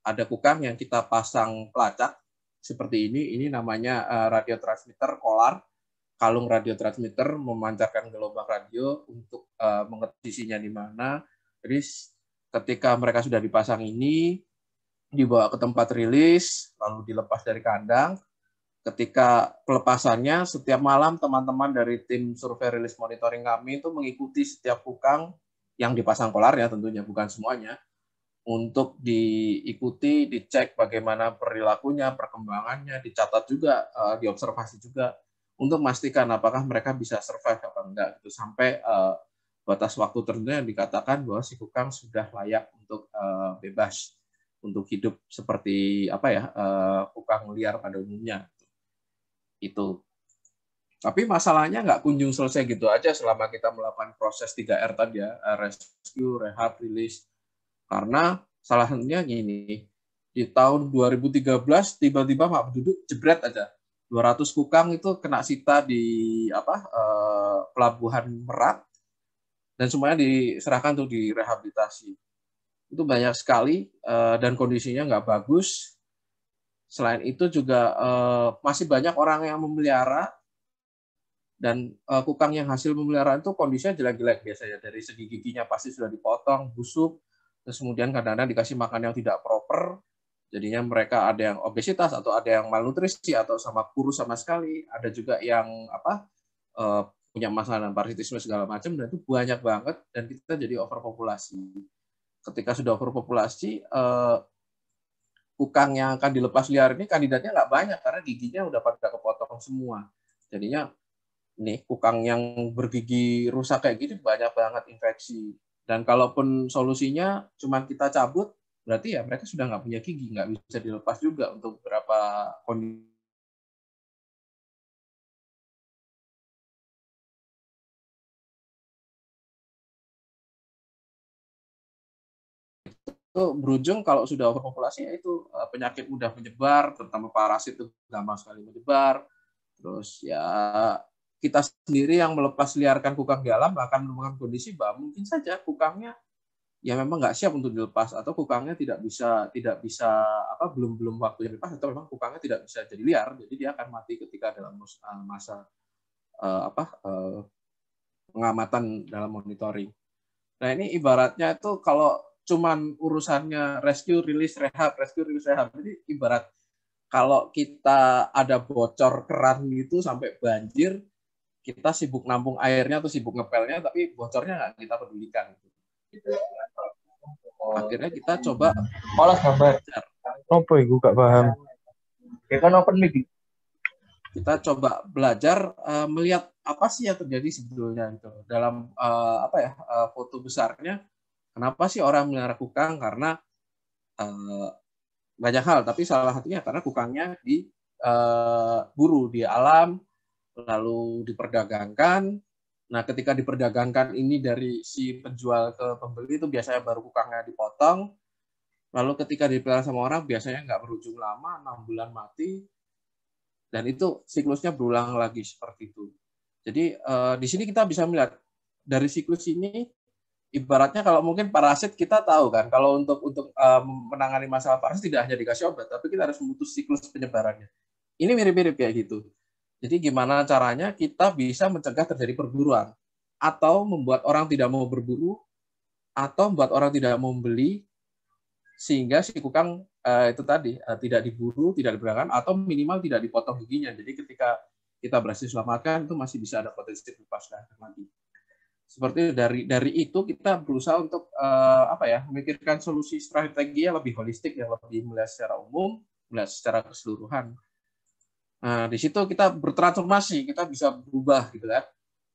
Ada kukang yang kita pasang pelacak seperti ini. Ini namanya radiotransmitter kolar. Kalung radiotransmitter memancarkan gelombang radio untuk mengerti posisinya di mana. Jadi ketika mereka sudah dipasang ini, dibawa ke tempat rilis, lalu dilepas dari kandang. Ketika pelepasannya, setiap malam teman-teman dari tim survei rilis monitoring kami itu mengikuti setiap kukang yang dipasang kolarnya, tentunya bukan semuanya, untuk diikuti, dicek bagaimana perilakunya, perkembangannya, dicatat juga, diobservasi juga, untuk memastikan apakah mereka bisa survive apa enggak, gitu, sampai batas waktu tertentu yang dikatakan bahwa si kukang sudah layak untuk bebas, untuk hidup seperti kukang liar pada umumnya. Itu. Tapi masalahnya nggak kunjung selesai gitu aja selama kita melakukan proses 3R tadi ya, rescue, rehab, release. Karena salah satunya gini, di tahun 2013 tiba-tiba Pak Penduduk jebret aja. 200 kukang itu kena sita di Pelabuhan Merak, dan semuanya diserahkan untuk direhabilitasi. Itu banyak sekali dan kondisinya nggak bagus. Selain itu juga masih banyak orang yang memelihara, dan kukang yang hasil pemeliharaan itu kondisinya jelek-jelek biasanya. Dari segi giginya pasti sudah dipotong, busuk, terus kemudian kadang-kadang dikasih makan yang tidak proper, jadinya mereka ada yang obesitas atau ada yang malnutrisi atau sama kurus sama sekali. Ada juga yang punya masalah parasitisme segala macam, dan itu banyak banget, dan kita jadi overpopulasi. Ketika sudah overpopulasi, kukang yang akan dilepas liar ini kandidatnya nggak banyak karena giginya udah pada kepotong semua. Jadinya nih kukang yang bergigi rusak kayak gini banyak banget infeksi. Dan kalaupun solusinya cuma kita cabut, berarti ya mereka sudah nggak punya gigi, nggak bisa dilepas juga untuk beberapa kondisi. Itu berujung kalau sudah overpopulasi, yaitu penyakit mudah menyebar, terutama parasit itu gampang sekali menyebar. Terus ya kita sendiri yang melepas liarkan kukang di alam akan menemukan kondisi bahwa mungkin saja kukangnya ya memang nggak siap untuk dilepas, atau kukangnya tidak bisa belum waktunya dilepas, atau memang kukangnya tidak bisa jadi liar, jadi dia akan mati ketika dalam masa pengamatan dalam monitoring. Nah ini ibaratnya itu kalau cuman urusannya rescue, release, rehab. Jadi ibarat kalau kita ada bocor keran gitu sampai banjir, kita sibuk nampung airnya atau sibuk ngepelnya, tapi bocornya nggak kita pedulikan. Akhirnya kita coba olah gambar. Apa itu gak paham? Ya kan open mic. Kita coba belajar melihat apa sih yang terjadi sebetulnya gitu. Dalam foto besarnya, kenapa sih orang melihara kukang? Karena banyak hal, tapi salah satunya karena kukangnya diburu di alam, lalu diperdagangkan. Nah, ketika diperdagangkan ini dari si penjual ke pembeli itu biasanya baru kukangnya dipotong. Lalu ketika dipelihara sama orang biasanya nggak berujung lama, 6 bulan mati. Dan itu siklusnya berulang lagi seperti itu. Jadi di sini kita bisa melihat dari siklus ini, ibaratnya kalau mungkin parasit kita tahu kan, kalau untuk menangani masalah parasit tidak hanya dikasih obat, tapi kita harus memutus siklus penyebarannya. Ini mirip-mirip kayak gitu. Jadi gimana caranya kita bisa mencegah terjadi perburuan, atau membuat orang tidak mau berburu, atau membuat orang tidak mau membeli, sehingga si kukang itu tadi tidak diburu, tidak diperdagangkan, atau minimal tidak dipotong giginya. Jadi ketika kita berhasil selamatkan, itu masih bisa ada potensi lepaskan lagi. Seperti dari itu kita berusaha untuk memikirkan solusi strategi yang lebih holistik, yang lebih melihat secara umum, melihat secara keseluruhan. Nah, di situ kita bertransformasi, kita bisa berubah gitu kan.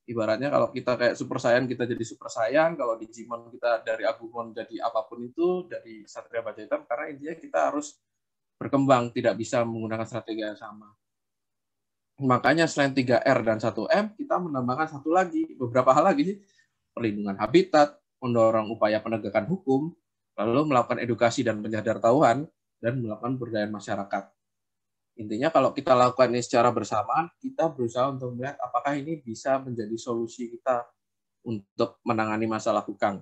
Ibaratnya kalau kita kayak Super Saiyan, kita jadi Super Saiyan, kalau di Digimon kita dari Agumon jadi apapun itu, dari Satria Baja Hitam, karena intinya kita harus berkembang, tidak bisa menggunakan strategi yang sama. Makanya selain 3R dan 1M, kita menambahkan beberapa hal lagi sih. Perlindungan habitat, mendorong upaya penegakan hukum, lalu melakukan edukasi dan penyadartahuan, dan melakukan pemberdayaan masyarakat. Intinya kalau kita lakukan ini secara bersamaan, kita berusaha untuk melihat apakah ini bisa menjadi solusi kita untuk menangani masalah hukang.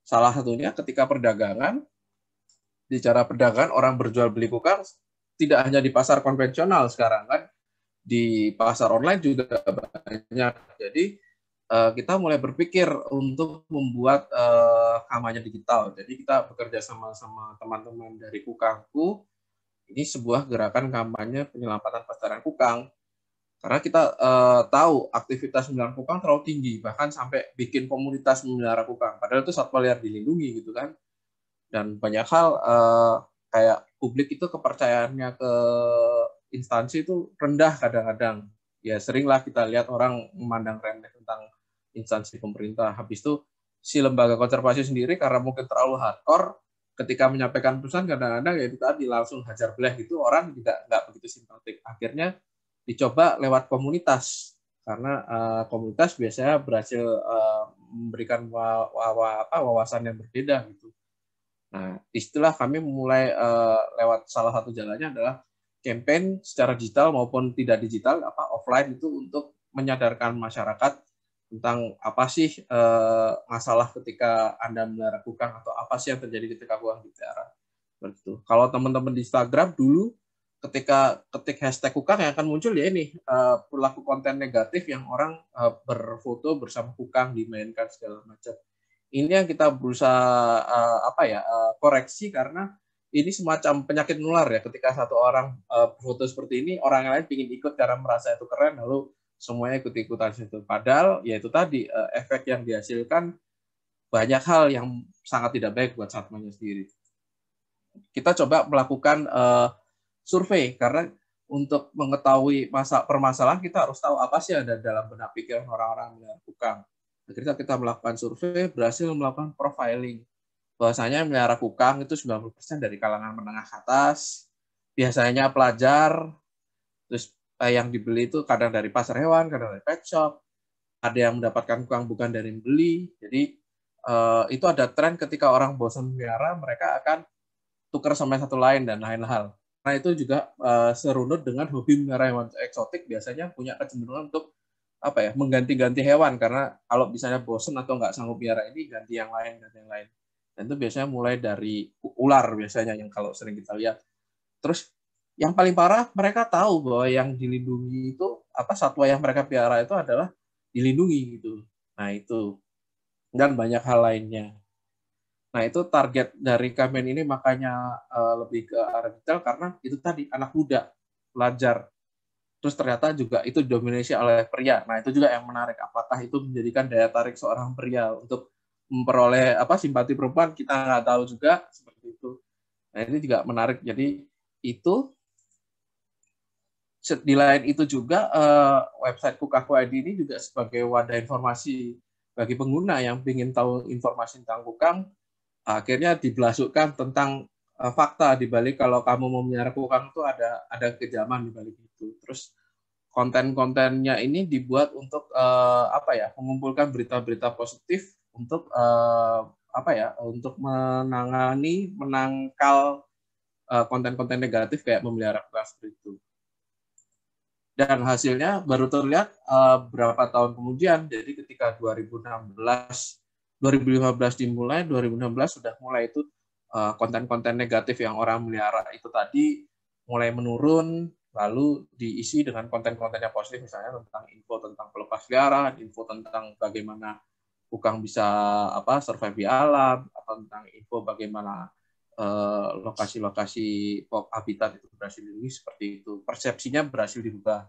Salah satunya ketika perdagangan, di cara perdagangan orang berjual beli hukang tidak hanya di pasar konvensional sekarang kan, di pasar online juga banyak. Jadi kita mulai berpikir untuk membuat kampanye digital. Jadi kita bekerja sama teman-teman dari Kukangku. Ini sebuah gerakan kampanye penyelamatan pelestarian kukang. Karena kita tahu aktivitas memelihara kukang terlalu tinggi, bahkan sampai bikin komunitas memelihara kukang. Padahal itu satwa liar dilindungi gitu kan. Dan banyak hal kayak publik itu kepercayaannya ke instansi itu rendah kadang-kadang. Ya seringlah kita lihat orang memandang remeh tentang instansi pemerintah. Habis itu si lembaga konservasi sendiri karena mungkin terlalu hardcore, ketika menyampaikan pesan kadang-kadang ya itu tadi langsung hajar belah gitu, orang juga nggak begitu simpatik. Akhirnya dicoba lewat komunitas, karena komunitas biasanya berhasil memberikan wawasan yang berbeda gitu. Nah, istilah kami mulai lewat salah satu jalannya adalah campaign secara digital maupun tidak digital, offline itu untuk menyadarkan masyarakat tentang apa sih masalah ketika Anda melihara kukang atau apa sih yang terjadi ketika kukang dipelihara. Begitu. Kalau teman-teman di Instagram dulu ketika ketik hashtag kukang yang akan muncul ya ini perilaku konten negatif yang orang berfoto bersama kukang dimainkan segala macam. Ini yang kita berusaha koreksi karena ini semacam penyakit menular ya. Ketika satu orang berfoto seperti ini, orang lain ingin ikut karena merasa itu keren, lalu semuanya ikut-ikutan situ. Padahal ya itu tadi efek yang dihasilkan banyak hal yang sangat tidak baik buat satwanya sendiri. Kita coba melakukan survei karena untuk mengetahui permasalahan kita harus tahu apa sih ada dalam benak pikiran orang-orang melihara kukang. Akhirnya kita melakukan survei, berhasil melakukan profiling. Bahwasanya melihara kukang itu 90% dari kalangan menengah ke atas, biasanya pelajar, terus yang dibeli itu kadang dari pasar hewan, kadang dari pet shop, ada yang mendapatkan kukang bukan dari beli. Jadi itu ada tren ketika orang bosan melihara, mereka akan tukar sama satu lain dan lain hal. Nah itu juga serunut dengan hobi melihara hewan eksotik, biasanya punya kecenderungan untuk mengganti-ganti hewan, karena kalau misalnya bosan atau nggak sanggup melihara ini, ganti yang lain. Dan itu biasanya mulai dari ular biasanya yang kalau sering kita lihat. Terus yang paling parah, mereka tahu bahwa yang dilindungi itu satwa yang mereka pelihara itu adalah dilindungi gitu. Nah itu dan banyak hal lainnya. Nah itu target dari campaign ini makanya lebih ke arah detail karena itu tadi anak muda, pelajar. Terus ternyata juga itu dominasi oleh pria. Nah itu juga yang menarik. Apakah itu menjadikan daya tarik seorang pria untuk memperoleh simpati perempuan? Kita nggak tahu juga seperti itu. Nah ini juga menarik. Jadi itu di lain itu juga website Kukangku ID ini juga sebagai wadah informasi bagi pengguna yang ingin tahu informasi tentang kukang. Akhirnya dibelasukkan tentang fakta di balik kalau kamu mau melihara kukang itu ada kejaman di balik itu. Terus konten-kontennya ini dibuat untuk mengumpulkan berita-berita positif untuk untuk menangkal konten-konten negatif kayak memelihara kukang seperti itu. Dan hasilnya baru terlihat berapa tahun kemudian. Jadi ketika 2015 dimulai, 2016 sudah mulai itu konten-konten negatif yang orang melihara itu tadi mulai menurun, lalu diisi dengan konten-konten yang positif, misalnya tentang info tentang pelepas liaran, info tentang bagaimana kukang bisa survive di alam, atau tentang info bagaimana lokasi-lokasi habitat itu berhasil dilindungi, seperti itu. Persepsinya berhasil dirubah.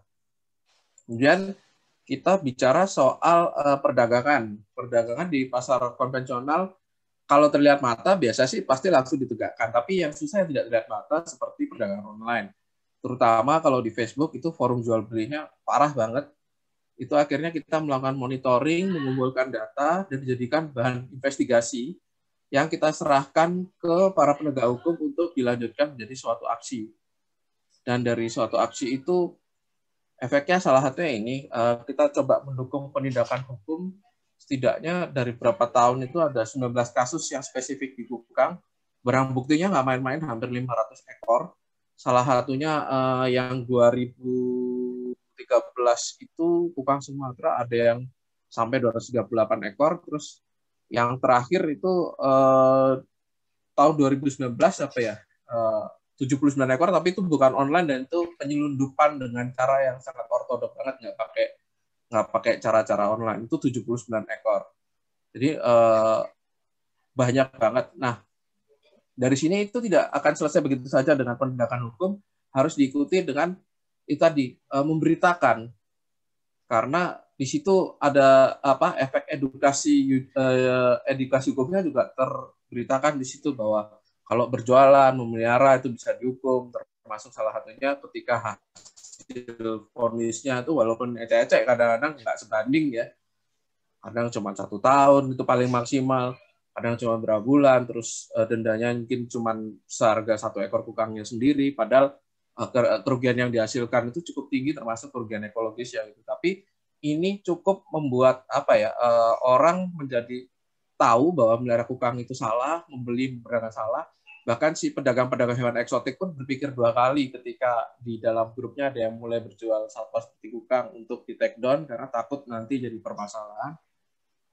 Kemudian kita bicara soal perdagangan. Perdagangan di pasar konvensional, kalau terlihat mata biasa sih pasti langsung ditegakkan. Tapi yang susah yang tidak terlihat mata seperti perdagangan online. Terutama kalau di Facebook itu forum jual belinya parah banget. Itu akhirnya kita melakukan monitoring, mengumpulkan data, dan dijadikan bahan investigasi yang kita serahkan ke para penegak hukum untuk dilanjutkan menjadi suatu aksi. Dan dari suatu aksi itu, efeknya salah satunya ini, kita coba mendukung penindakan hukum. Setidaknya dari berapa tahun itu ada 19 kasus yang spesifik di kukang, barang buktinya nggak main-main, hampir 500 ekor. Salah satunya yang 2013 itu kukang Sumatera ada yang sampai 238 ekor. Terus yang terakhir itu tahun 2019 apa ya? 79 ekor, tapi itu bukan online dan itu penyelundupan dengan cara yang sangat ortodok banget, nggak pakai cara-cara online. Itu 79 ekor. Jadi banyak banget. Nah, dari sini itu tidak akan selesai begitu saja dengan penegakan hukum, harus diikuti dengan itu tadi memberitakan, karena di situ ada efek edukasi hukumnya juga terberitakan di situ bahwa kalau berjualan memelihara itu bisa dihukum, termasuk salah satunya ketika hasil vonisnya itu walaupun ecek-ecek kadang-kadang nggak sebanding ya, kadang cuma 1 tahun itu paling maksimal, kadang cuma berapa bulan, terus dendanya mungkin cuma seharga 1 ekor kukangnya sendiri, padahal kerugian yang dihasilkan itu cukup tinggi, termasuk kerugian ekologis ya gitu. Tapi ini cukup membuat orang menjadi tahu bahwa melihara kukang itu salah, membeli berdagang salah. Bahkan si pedagang-pedagang hewan eksotik pun berpikir 2 kali ketika di dalam grupnya ada yang mulai berjual satwa seperti kukang untuk di take down karena takut nanti jadi permasalahan.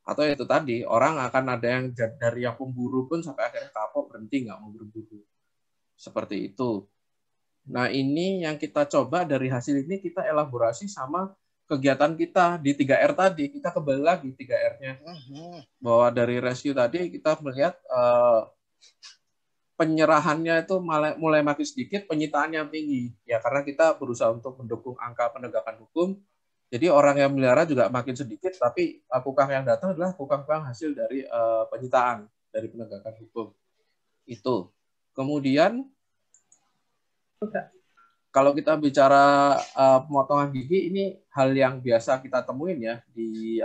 Atau itu tadi, orang akan ada yang dari yang pemburu pun sampai akhirnya kapok, berhenti nggak mau berburu. Seperti itu. Nah, ini yang kita coba dari hasil ini kita elaborasi sama kegiatan kita di 3R tadi. Kita kembali lagi 3R-nya. Bahwa dari rescue tadi kita melihat penyerahannya itu mulai makin sedikit, penyitaannya tinggi. Ya, karena kita berusaha untuk mendukung angka penegakan hukum. Jadi orang yang melihara juga makin sedikit, tapi kukang yang datang adalah kukang-kukang hasil dari penyitaan, dari penegakan hukum. Itu. Kemudian, kalau kita bicara pemotongan gigi, ini hal yang biasa kita temuin ya di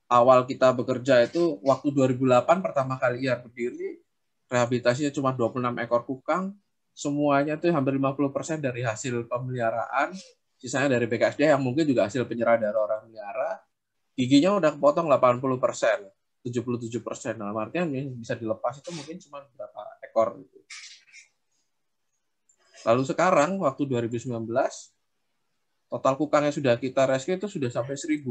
awal kita bekerja itu waktu 2008 pertama kali IAR berdiri, rehabilitasinya cuma 26 ekor kukang, semuanya itu hampir 50% dari hasil pemeliharaan, sisanya dari BKSD yang mungkin juga hasil penyerahan dari orang melihara, giginya udah kepotong 80%, 77%. Dalam artian bisa dilepas itu mungkin cuma berapa ekor. Gitu. Lalu sekarang, waktu 2019, total kukang yang sudah kita rescue itu sudah sampai 1.000.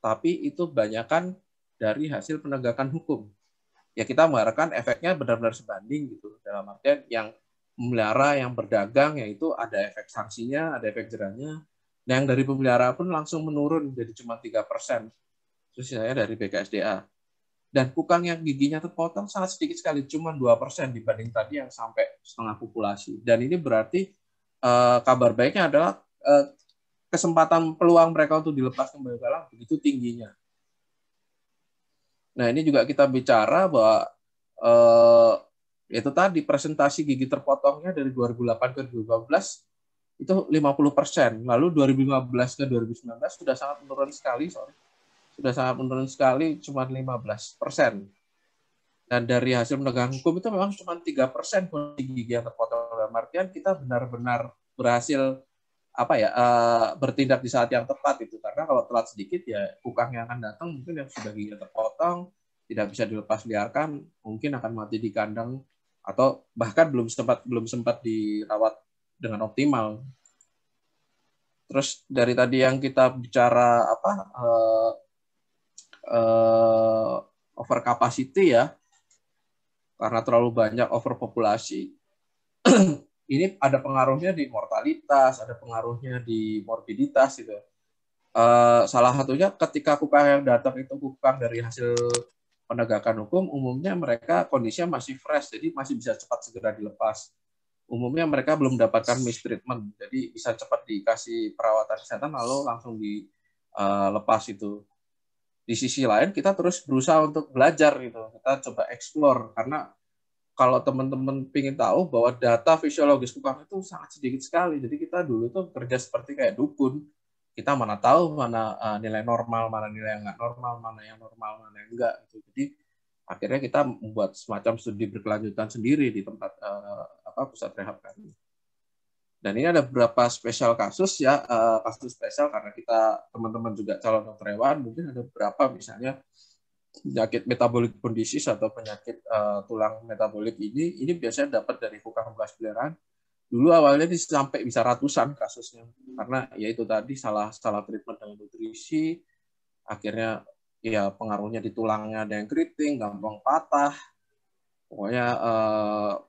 Tapi itu banyakkan dari hasil penegakan hukum. Ya kita mengharapkan efeknya benar-benar sebanding gitu. Dalam artian yang memelihara, yang berdagang, yaitu ada efek sanksinya, ada efek jerahnya. Nah, yang dari pemelihara pun langsung menurun jadi cuma 3%. Terus sisanya dari BKSDA. Dan kukang yang giginya terpotong sangat sedikit sekali, cuma 2% dibanding tadi yang sampai setengah populasi. Dan ini berarti kabar baiknya adalah kesempatan peluang mereka untuk dilepas kembali ke alam begitu tingginya. Nah, ini juga kita bicara bahwa itu tadi presentasi gigi terpotongnya dari 2008 ke 2015 itu 50%. Lalu 2015 ke 2019 sudah sangat menurun sekali, Sudah sangat menurun sekali, cuma 15%. Dan dari hasil penegakan hukum itu memang cuma 3% gigi yang terpotong. Dalam artian kita benar-benar berhasil bertindak di saat yang tepat itu, karena kalau telat sedikit ya kukang yang akan datang mungkin yang sudah gigi terpotong tidak bisa dilepas liarkan, mungkin akan mati di kandang atau bahkan belum sempat dirawat dengan optimal. Terus dari tadi yang kita bicara over capacity ya, karena terlalu banyak overpopulasi. Ini ada pengaruhnya di mortalitas, ada pengaruhnya di morbiditas gitu. Salah satunya ketika kukang yang datang itu kukang dari hasil penegakan hukum, umumnya mereka kondisinya masih fresh, jadi masih bisa cepat segera dilepas. Umumnya mereka belum mendapatkan mistreatment, jadi bisa cepat dikasih perawatan kesehatan lalu langsung dilepas itu. Di sisi lain kita terus berusaha untuk belajar gitu, kita coba explore, karena kalau teman-teman ingin tahu bahwa data fisiologis kukang itu sangat sedikit sekali. Jadi kita dulu tuh kerja seperti kayak dukun. Kita mana tahu mana nilai normal, mana nilai yang nggak normal, mana yang normal, mana yang enggak. Jadi akhirnya kita membuat semacam studi berkelanjutan sendiri di tempat pusat rehab kami. Dan ini ada beberapa spesial kasus ya, kasus spesial karena kita teman-teman juga calon dokter hewan, mungkin ada beberapa misalnya penyakit metabolic bone disease atau penyakit tulang metabolik ini biasanya dapat dari kukang bekas peliharaan. Dulu awalnya sampai bisa ratusan kasusnya, karena ya itu tadi salah treatment dengan nutrisi, akhirnya ya pengaruhnya di tulangnya ada yang keriting, gampang patah, pokoknya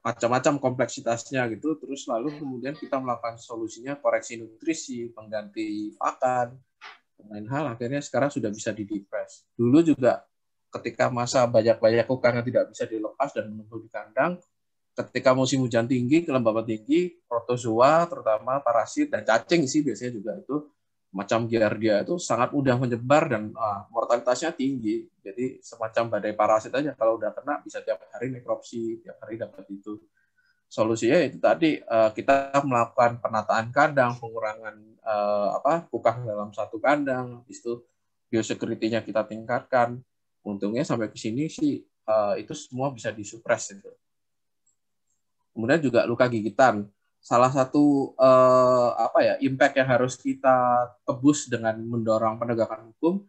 macam-macam kompleksitasnya gitu. Terus lalu kemudian kita melakukan solusinya, koreksi nutrisi, pengganti pakan, dan lain hal, akhirnya sekarang sudah bisa didepres. Dulu juga ketika masa banyak kukang yang tidak bisa dilepas dan menumpuk di kandang, ketika musim hujan tinggi, kelembapan tinggi, protozoa terutama parasit dan cacing sih biasanya juga itu macam giardia itu sangat mudah menyebar dan mortalitasnya tinggi. Jadi semacam badai parasit aja, kalau udah kena bisa tiap hari nekropsi, tiap hari dapat itu. Solusinya itu tadi kita melakukan penataan kandang, pengurangan kukang dalam satu kandang, itu biosecurity-nya kita tingkatkan. Untungnya sampai ke sini sih itu semua bisa disupres itu. Kemudian juga luka gigitan. Salah satu impact yang harus kita tebus dengan mendorong penegakan hukum,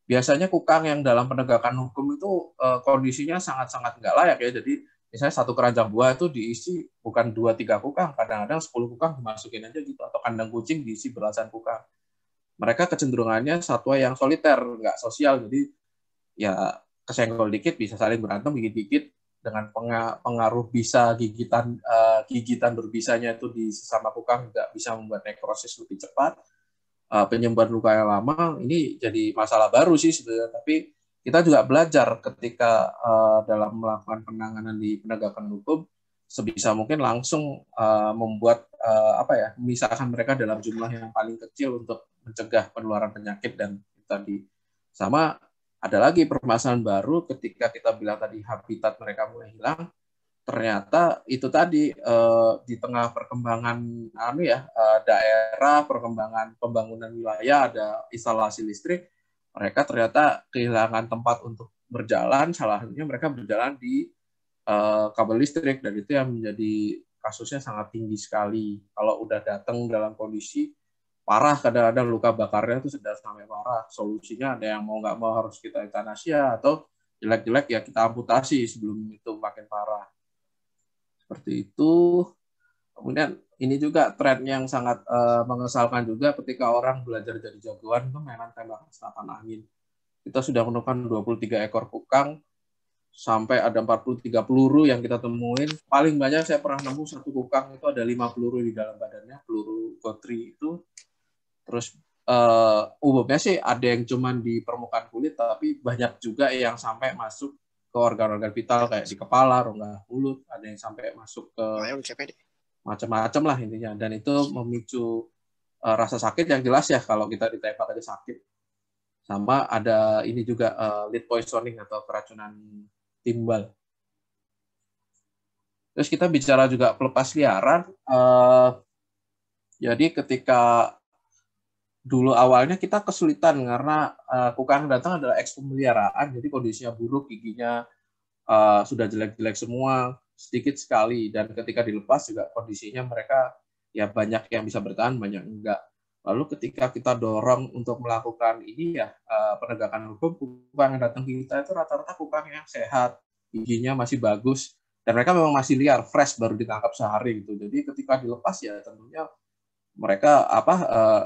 biasanya kukang yang dalam penegakan hukum itu kondisinya sangat-sangat nggak layak ya. Jadi misalnya satu keranjang buah itu diisi bukan 2-3 kukang, kadang-kadang 10 kukang dimasukin aja gitu, atau kandang kucing diisi belasan kukang. Mereka kecenderungannya satwa yang soliter, nggak sosial, jadi ya kesenggol dikit bisa saling berantem, gigit dikit, dengan pengaruh bisa gigitan berbisanya itu di sesama kukang juga bisa membuat nekrosis lebih cepat. Penyembuhan luka yang lama ini jadi masalah baru sih sebenarnya, tapi kita juga belajar ketika dalam melakukan penanganan di penegakan hukum, sebisa mungkin langsung membuat memisahkan mereka dalam jumlah yang paling kecil untuk mencegah penularan penyakit. Dan tadi sama ada lagi permasalahan baru ketika kita bilang tadi habitat mereka mulai hilang, ternyata itu tadi di tengah perkembangan daerah, perkembangan pembangunan wilayah, ada instalasi listrik, mereka ternyata kehilangan tempat untuk berjalan, salah satunya mereka berjalan di kabel listrik, dan itu yang menjadi kasusnya sangat tinggi sekali. Kalau udah datang dalam kondisi parah, kadang-kadang luka bakarnya itu sudah sampai parah. Solusinya ada yang mau nggak mau harus kita eutanasia, atau jelek-jelek ya kita amputasi sebelum itu makin parah. Seperti itu. Kemudian ini juga tren yang sangat mengesalkan juga ketika orang belajar jadi jagoan itu mainan tembakan senapan angin. Kita sudah menemukan 23 ekor kukang, sampai ada 43 peluru yang kita temuin. Paling banyak saya pernah nemu satu kukang itu ada 5 peluru di dalam badannya, peluru gotri itu. Terus umumnya sih ada yang cuma di permukaan kulit, tapi banyak juga yang sampai masuk ke organ-organ vital kayak di kepala, rongga mulut, ada yang sampai masuk ke macam-macam lah intinya. Dan itu memicu rasa sakit yang jelas ya, kalau kita ditembak aja sakit. Sama ada ini juga lead poisoning atau keracunan timbal. Terus kita bicara juga pelepas liaran. Jadi ketika dulu awalnya kita kesulitan karena kukang datang adalah eks pemeliharaan, jadi kondisinya buruk, giginya sudah jelek-jelek semua, sedikit sekali, dan ketika dilepas juga kondisinya mereka ya banyak yang bisa bertahan, banyak enggak. Lalu ketika kita dorong untuk melakukan ini ya penegakan hukum, kukang yang datang ke kita itu rata-rata kukang yang sehat, giginya masih bagus, dan mereka memang masih liar, fresh, baru ditangkap sehari gitu. Jadi ketika dilepas ya tentunya mereka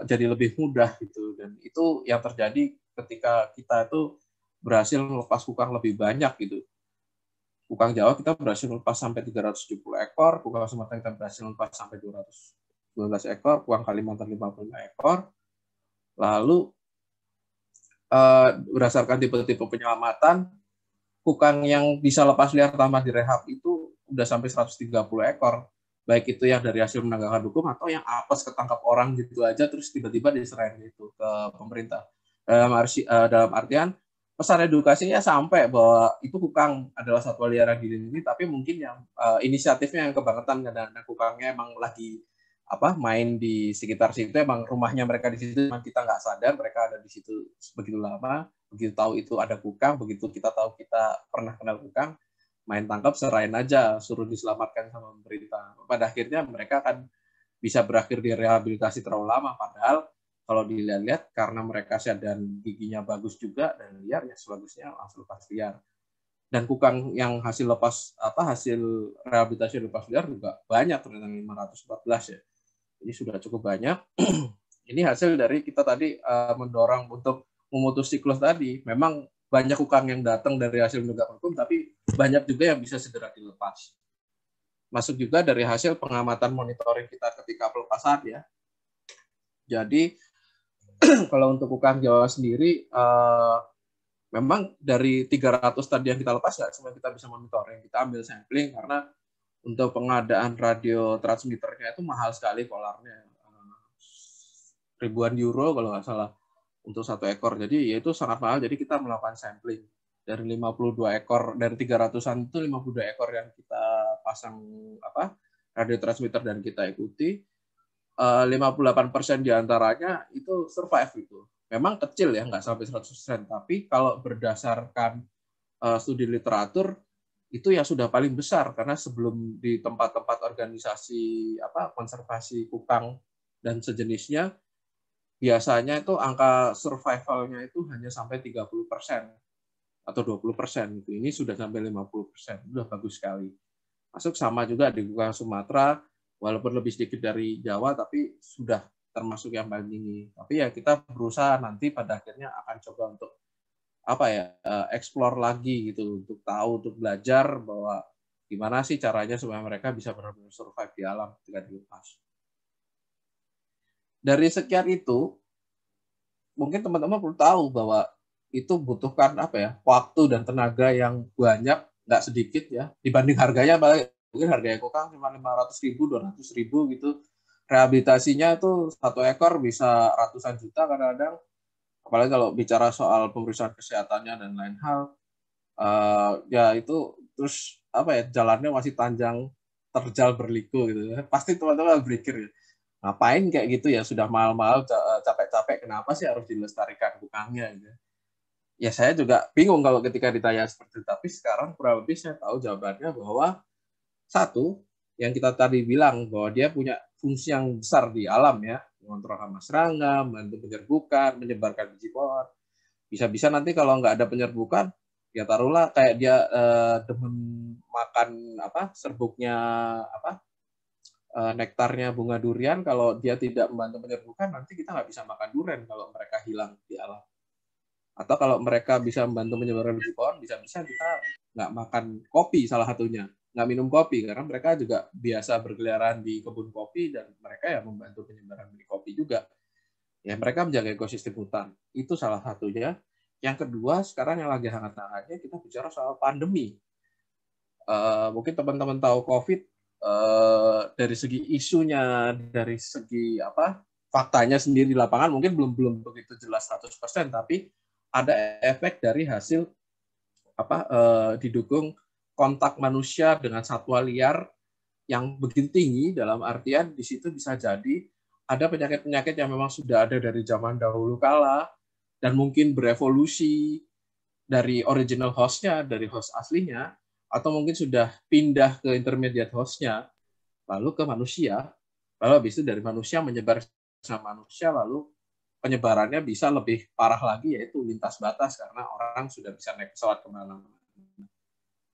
jadi lebih mudah gitu. Dan itu yang terjadi ketika kita itu berhasil melepas kukang lebih banyak gitu. Kukang Jawa kita berhasil melepas sampai 370 ekor, kukang Sumatera kita berhasil melepas sampai 212 ekor, kukang Kalimantan 55 ekor. Lalu berdasarkan tipe-tipe penyelamatan, kukang yang bisa lepas liar tanpa direhab itu udah sampai 130 ekor. Baik itu yang dari hasil penegakan hukum atau yang apes ketangkap orang gitu aja terus tiba-tiba diserahin gitu ke pemerintah. Dalam artian pesan edukasinya sampai bahwa itu kukang adalah satwa liar yang dilindungi, tapi mungkin yang inisiatifnya yang kebangetan, kadang-kadang kukangnya emang lagi main di sekitar situ, emang rumahnya mereka di situ, emang kita nggak sadar mereka ada di situ begitu lama. Begitu tahu itu ada kukang, begitu kita tahu kita pernah kenal kukang, main tangkap, serahin aja, suruh diselamatkan sama pemerintah. Pada akhirnya mereka akan bisa berakhir di rehabilitasi terlalu lama, padahal kalau dilihat-lihat karena mereka sehat dan giginya bagus juga dan liar, ya sebagusnya langsung lepas liar. Dan kukang yang hasil rehabilitasi lepas liar juga banyak, ternyata 514 ya. Ini sudah cukup banyak. Ini hasil dari kita tadi mendorong untuk memutus siklus tadi. Memang banyak kukang yang datang dari hasil menegakkan hukum, tapi banyak juga yang bisa segera dilepas. Masuk juga dari hasil pengamatan monitoring kita ketika pelepasan ya. Jadi kalau untuk kukang Jawa sendiri, memang dari 300 tadi yang kita lepas, nggak semua kita bisa monitoring. Kita ambil sampling karena untuk pengadaan radio transmitternya itu mahal sekali polarnya. Ribuan euro kalau nggak salah untuk 1 ekor. Jadi ya itu sangat mahal, jadi kita melakukan sampling. Dari 52 ekor, dari 300-an itu 52 ekor yang kita pasang radio transmitter dan kita ikuti, 58% diantaranya itu survive itu. Memang kecil ya, nggak sampai 100%, tapi kalau berdasarkan studi literatur itu ya sudah paling besar, karena sebelum di tempat-tempat organisasi konservasi kukang dan sejenisnya, biasanya itu angka survivalnya itu hanya sampai 30% atau 20%. Ini sudah sampai 50%, sudah bagus sekali. Masuk sama juga di kukang Sumatera, walaupun lebih sedikit dari Jawa, tapi sudah termasuk yang paling tinggi. Tapi ya kita berusaha nanti pada akhirnya akan coba untuk explore lagi gitu, untuk tahu, untuk belajar bahwa gimana sih caranya supaya mereka bisa benar-benar survive di alam ketika dilepas. Dari sekian itu, mungkin teman-teman perlu tahu bahwa itu butuhkan waktu dan tenaga yang banyak, nggak sedikit ya, dibanding harganya. Mungkin harganya kukang cuma 500.000, 200.000 gitu. Rehabilitasinya itu 1 ekor bisa ratusan juta kadang-kadang. Apalagi kalau bicara soal pemeriksaan kesehatannya dan lain hal, ya itu terus jalannya masih panjang, terjal berliku gitu. Pasti teman-teman berpikir, ngapain kayak gitu ya, sudah mahal-mahal, capek-capek, kenapa sih harus dilestarikan kukangnya gitu. Ya saya juga bingung kalau ketika ditanya seperti itu, tapi sekarang kurang lebih saya tahu jawabannya bahwa satu, yang kita tadi bilang bahwa dia punya fungsi yang besar di alam ya, mengontrol hama serangga, membantu penyerbukan, menyebarkan biji pohon. Bisa-bisa nanti kalau nggak ada penyerbukan, ya taruhlah kayak dia demen makan serbuknya nektarnya bunga durian, kalau dia tidak membantu penyerbukan, nanti kita nggak bisa makan durian kalau mereka hilang di alam. Atau kalau mereka bisa membantu menyebarkan biji pohon, bisa-bisa kita nggak makan kopi salah satunya, nggak minum kopi, karena mereka juga biasa berkeliaran di kebun kopi dan mereka ya membantu penyebaran biji kopi juga. Ya mereka menjaga ekosistem hutan. Itu salah satunya. Yang kedua, sekarang yang lagi hangat-hangatnya kita bicara soal pandemi. Mungkin teman-teman tahu COVID, dari segi isunya, dari segi faktanya sendiri di lapangan mungkin belum begitu jelas 100%, tapi ada efek dari hasil didukung kontak manusia dengan satwa liar yang begitu tinggi, dalam artian di situ bisa jadi ada penyakit-penyakit yang memang sudah ada dari zaman dahulu kala dan mungkin berevolusi dari original host-nya, dari host aslinya, atau mungkin sudah pindah ke intermediate host-nya, lalu ke manusia, lalu habis itu dari manusia menyebar sama manusia, lalu penyebarannya bisa lebih parah lagi, yaitu lintas batas, karena orang sudah bisa naik pesawat kemana-mana.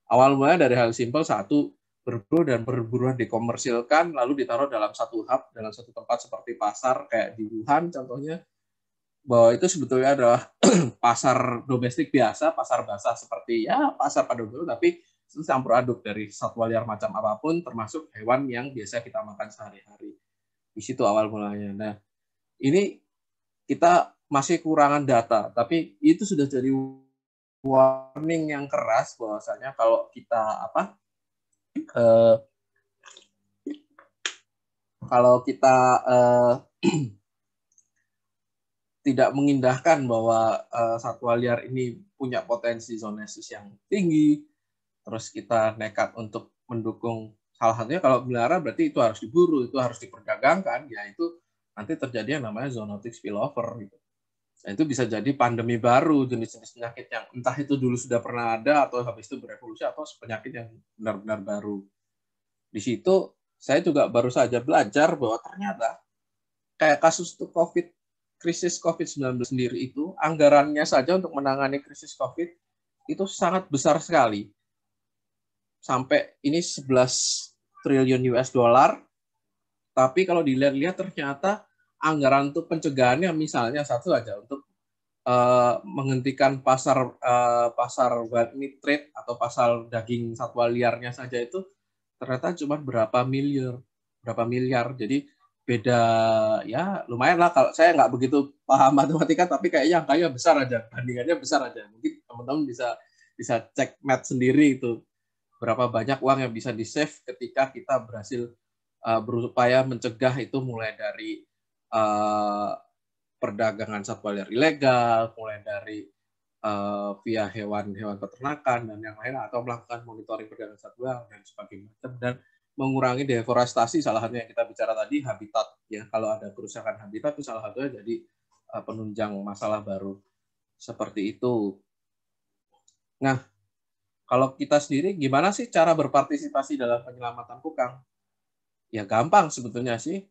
Awal mulanya dari hal simpel, satu, berburu dan perburuan dikomersilkan, lalu ditaruh dalam satu hub, dalam satu tempat seperti pasar, kayak di Wuhan contohnya, bahwa itu sebetulnya adalah pasar domestik biasa, pasar basah seperti ya pasar pada umumnya, tapi itu campur aduk dari satwa liar macam apapun, termasuk hewan yang biasa kita makan sehari-hari. Di situ awal mulanya. Nah, ini kita masih kurangan data, tapi itu sudah jadi warning yang keras bahwasanya kalau kita tidak mengindahkan bahwa satwa liar ini punya potensi zoonosis yang tinggi, terus kita nekat untuk mendukung, salah satunya kalau melihara berarti itu harus diburu, itu harus diperdagangkan, ya itu nanti terjadi yang namanya zoonotic spillover gitu. Nah, itu bisa jadi pandemi baru, jenis-jenis penyakit yang entah itu dulu sudah pernah ada atau habis itu berevolusi, atau penyakit yang benar-benar baru. Di situ saya juga baru saja belajar bahwa ternyata kayak kasus COVID krisis COVID-19 sendiri itu, anggarannya saja untuk menangani krisis COVID itu sangat besar sekali. Sampai ini 11 triliun US dollar, tapi kalau dilihat-lihat ternyata anggaran untuk pencegahannya misalnya satu aja untuk menghentikan pasar white meat trade atau pasar daging satwa liarnya saja itu ternyata cuma berapa miliar. Jadi beda ya lumayan lah. Kalau saya nggak begitu paham matematika, tapi kayaknya angkanya besar aja, bandingannya besar aja. Mungkin teman-teman bisa cek math sendiri itu berapa banyak uang yang bisa di save ketika kita berhasil berupaya mencegah itu mulai dari perdagangan satwa liar ilegal, mulai dari via hewan-hewan peternakan dan yang lain, atau melakukan monitoring perdagangan satwa dan sebagainya, dan mengurangi deforestasi. Salah satunya yang kita bicara tadi habitat ya, kalau ada kerusakan habitat itu salah satunya jadi penunjang masalah baru seperti itu. Nah, kalau kita sendiri gimana sih cara berpartisipasi dalam penyelamatan kukang? Ya gampang sebetulnya sih.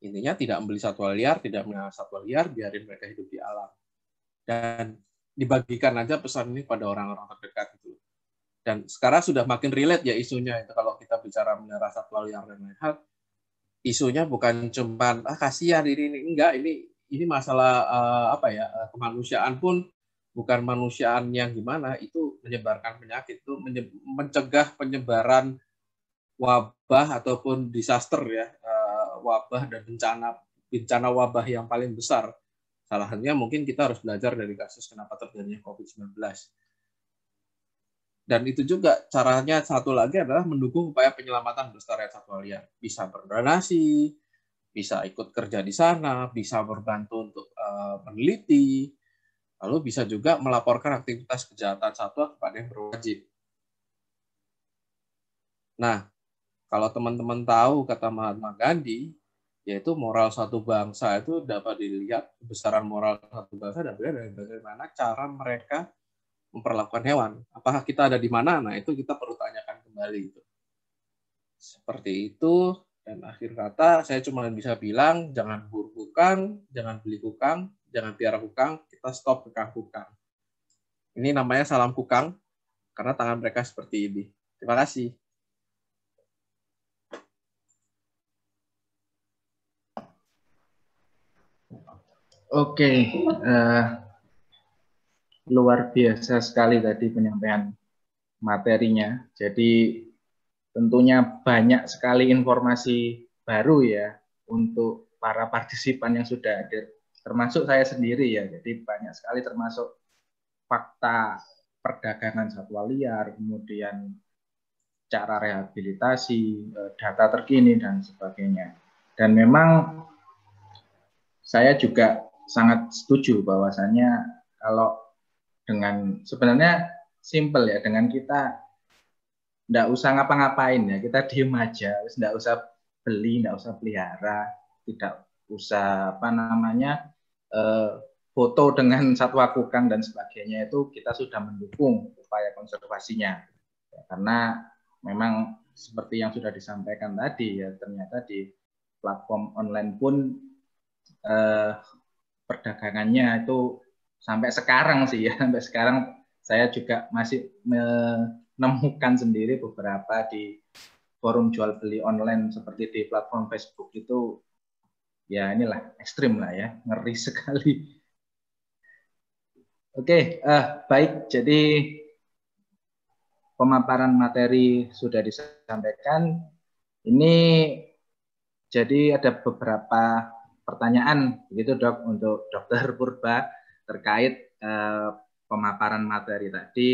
Intinya tidak membeli satwa liar, tidak melihara satwa liar, biarin mereka hidup di alam. Dan dibagikan aja pesan ini pada orang-orang terdekat gitu. Dan sekarang sudah makin relate ya isunya itu, kalau kita bicara melihara satwa liar dan lain hal, isunya bukan cuman kasihan ini enggak, ini masalah kemanusiaan pun bukan manusiaan yang gimana, itu menyebarkan penyakit, itu mencegah penyebaran wabah ataupun disaster ya, wabah dan bencana wabah yang paling besar. Salah satunya mungkin kita harus belajar dari kasus kenapa terjadinya COVID-19. Dan itu juga caranya satu lagi adalah mendukung upaya penyelamatan pelestarian satwa liar. Bisa berdonasi, bisa ikut kerja di sana, bisa berbantu untuk meneliti, lalu bisa juga melaporkan aktivitas kejahatan satwa kepada yang berwajib. Nah, kalau teman-teman tahu kata Mahatma Gandhi, yaitu moral satu bangsa itu dapat dilihat, kebesaran moral satu bangsa dapat dilihat dari bagaimana cara mereka memperlakukan hewan. Apakah kita ada di mana? Nah, itu kita perlu tanyakan kembali. Seperti itu. Dan akhir kata, saya cuma bisa bilang, jangan buru kukang, jangan beli kukang, jangan piara kukang, kita stop kukang. Ini namanya salam kukang, karena tangan mereka seperti ini. Terima kasih. Oke, luar biasa sekali tadi penyampaian materinya. Jadi tentunya banyak sekali informasi baru ya untuk para partisipan yang sudah hadir, termasuk saya sendiri ya. Jadi banyak sekali, termasuk fakta perdagangan satwa liar, kemudian cara rehabilitasi, data terkini dan sebagainya. Dan memang saya juga sangat setuju bahwasannya kalau dengan sebenarnya simple ya, dengan kita nggak usah ngapa-ngapain ya, kita diem aja, nggak usah beli, nggak usah pelihara, tidak usah foto dengan satwa kukang dan sebagainya, itu kita sudah mendukung upaya konservasinya. Ya, karena memang seperti yang sudah disampaikan tadi ya, ternyata di platform online pun perdagangannya itu sampai sekarang sih ya, sampai sekarang saya juga masih menemukan sendiri beberapa di forum jual beli online seperti di platform Facebook itu, ya inilah ekstrim lah ya, ngeri sekali. Oke, baik, jadi pemaparan materi sudah disampaikan. Ini jadi ada beberapa pertanyaan begitu Dok, untuk Dr. Purba terkait pemaparan materi tadi.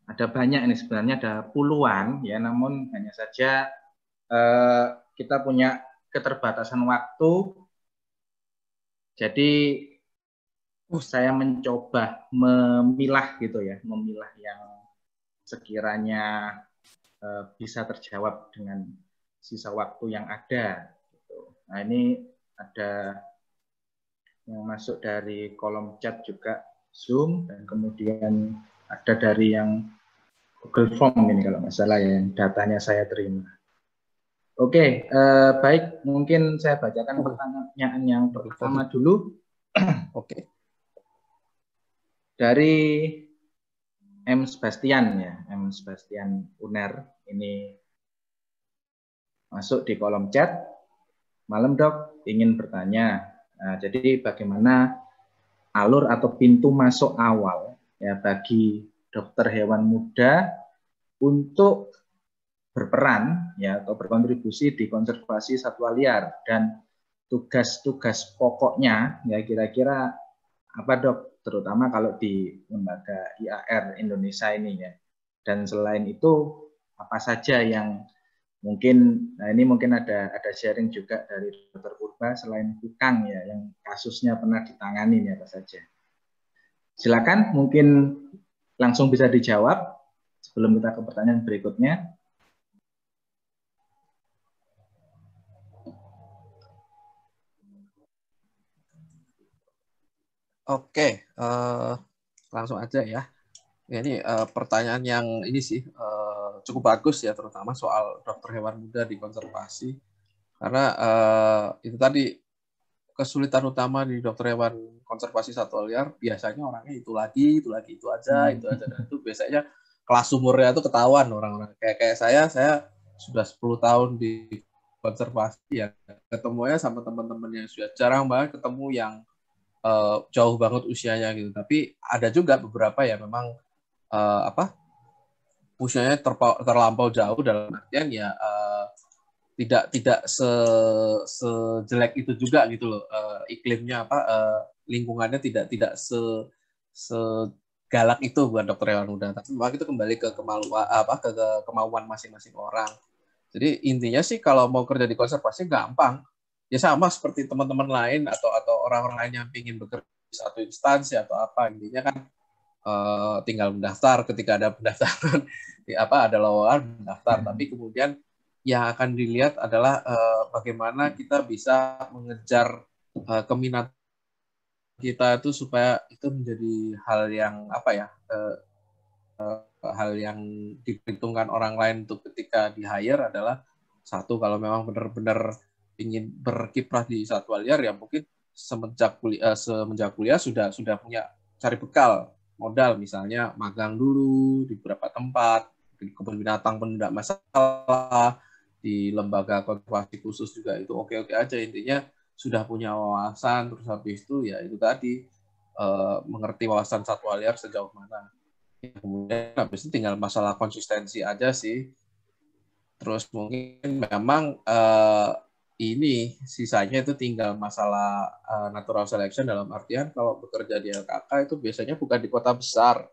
Ada banyak ini, sebenarnya ada puluhan ya, namun hanya saja kita punya keterbatasan waktu. Jadi saya mencoba memilah gitu ya, memilah yang sekiranya bisa terjawab dengan sisa waktu yang ada. Nah, ini ada yang masuk dari kolom chat juga Zoom, dan kemudian ada dari yang Google Form ini kalau nggak salah ya, yang datanya saya terima. Oke, baik. Mungkin saya bacakan pertanyaan yang pertama dulu. Oke. Dari M. Sebastian ya, M. Sebastian Uner ini masuk di kolom chat. Malam dok, ingin bertanya. Nah, jadi bagaimana alur atau pintu masuk awal ya bagi dokter hewan muda untuk berperan ya atau berkontribusi di konservasi satwa liar, dan tugas-tugas pokoknya ya kira-kira apa dok, terutama kalau di lembaga IAR Indonesia ini ya. Dan selain itu apa saja yang mungkin, nah ini mungkin ada sharing juga dari Dr. Purba, selain kukang ya yang kasusnya pernah ditangani ya apa saja. Silakan, mungkin langsung bisa dijawab sebelum kita ke pertanyaan berikutnya. Oke, langsung aja ya. Ini pertanyaan yang ini sih cukup bagus ya, terutama soal dokter hewan muda di konservasi. Karena itu tadi kesulitan utama di dokter hewan konservasi satwa liar, biasanya orangnya itu aja, dan itu biasanya kelas umurnya itu ketahuan orang-orang. Kayak saya sudah 10 tahun di konservasi ya, ketemunya sama teman-teman yang sudah jarang banget ketemu yang jauh banget usianya gitu. Tapi ada juga beberapa ya memang usianya terlampau jauh, dalam artian ya tidak sejelek itu juga gitu loh, iklimnya lingkungannya tidak segalak itu buat dokter hewan muda. Tapi memang itu kembali ke kemauan masing-masing orang. Jadi intinya sih kalau mau kerja di konservasi gampang. Ya sama seperti teman-teman lain atau orang-orang lain yang ingin bekerja di satu instansi atau apa, intinya kan tinggal mendaftar. Ketika ada pendaftaran ada lowongan, mendaftar. Tapi kemudian yang akan dilihat adalah bagaimana kita bisa mengejar keminatan kita itu supaya itu menjadi hal yang hal yang diperhitungkan orang lain untuk ketika di hire adalah satu, kalau memang benar-benar ingin berkiprah di satwa liar ya mungkin semenjak kuliah sudah punya cari bekal modal, misalnya magang dulu di beberapa tempat, di kebun binatang pun tidak masalah, di lembaga konservasi khusus juga itu oke-oke aja. Intinya sudah punya wawasan, terus habis itu ya itu tadi mengerti wawasan satwa liar sejauh mana. Kemudian habis itu tinggal masalah konsistensi aja sih. Terus mungkin memang ini sisanya itu tinggal masalah natural selection, dalam artian kalau bekerja di LKK itu biasanya bukan di kota besar,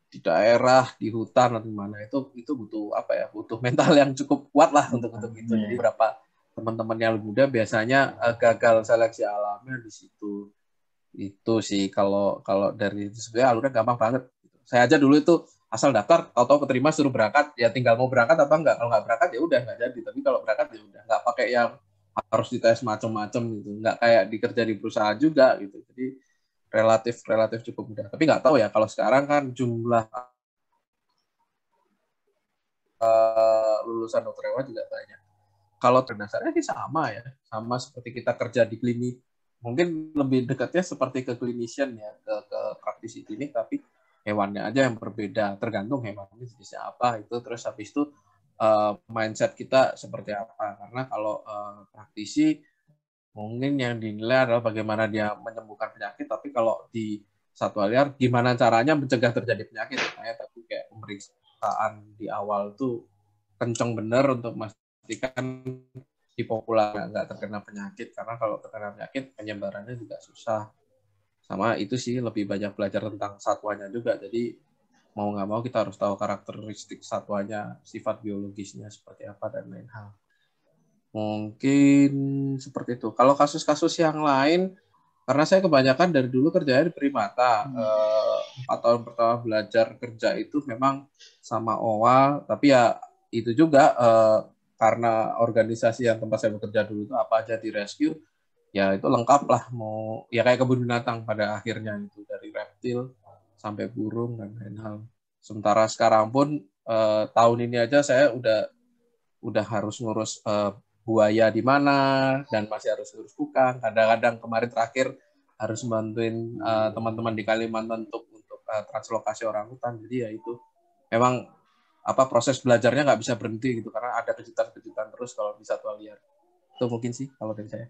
di daerah, di hutan atau mana, itu butuh butuh mental yang cukup kuat lah untuk itu. Jadi beberapa teman-teman yang lebih muda biasanya gagal seleksi alamnya di situ. Itu sih kalau dari itu sebenarnya alurnya gampang banget. Saya aja dulu itu asal daftar, tahu-tahu keterima, suruh berangkat, ya tinggal mau berangkat apa enggak. Kalau nggak berangkat ya udah nggak jadi. Tapi kalau berangkat ya udah, nggak pakai yang harus dites macam-macam gitu. Nggak kayak dikerja di perusahaan juga gitu. Jadi relatif cukup mudah. Tapi nggak tahu ya kalau sekarang kan jumlah lulusan dokter hewan juga banyak. Kalau dasarnya sih sama ya, sama seperti kita kerja di klinik. Mungkin lebih dekatnya seperti ke clinician ya, ke praktisi klinik, tapi hewannya aja yang berbeda, tergantung hewannya jenisnya apa itu. Terus habis itu mindset kita seperti apa. Karena kalau praktisi mungkin yang dinilai adalah bagaimana dia menyembuhkan penyakit, tapi kalau di satwa liar gimana caranya mencegah terjadi penyakit. Kayak tadi kayak pemeriksaan di awal tuh kenceng bener untuk memastikan di populasi nggak terkena penyakit, karena kalau terkena penyakit penyebarannya juga susah. Sama itu sih, lebih banyak belajar tentang satwanya juga. Jadi mau nggak mau kita harus tahu karakteristik satwanya, sifat biologisnya seperti apa, dan lain hal. Mungkin seperti itu. Kalau kasus-kasus yang lain, karena saya kebanyakan dari dulu kerjanya di primata, 4 tahun pertama belajar kerja itu memang sama OWA, tapi ya itu juga karena organisasi yang tempat saya bekerja dulu itu apa aja di rescue, ya itu lengkap lah, mau ya kayak kebun binatang pada akhirnya, itu dari reptil sampai burung dan lain hal. Sementara sekarang pun tahun ini aja saya udah udah harus ngurus buaya di mana dan masih harus ngurus kukang. Kadang-kadang kemarin terakhir harus bantuin teman-teman di Kalimantan untuk translokasi orang hutan. Jadi ya itu memang proses belajarnya nggak bisa berhenti gitu karena ada kejutan-kejutan terus kalau di satwa liar. Itu mungkin sih kalau dari saya.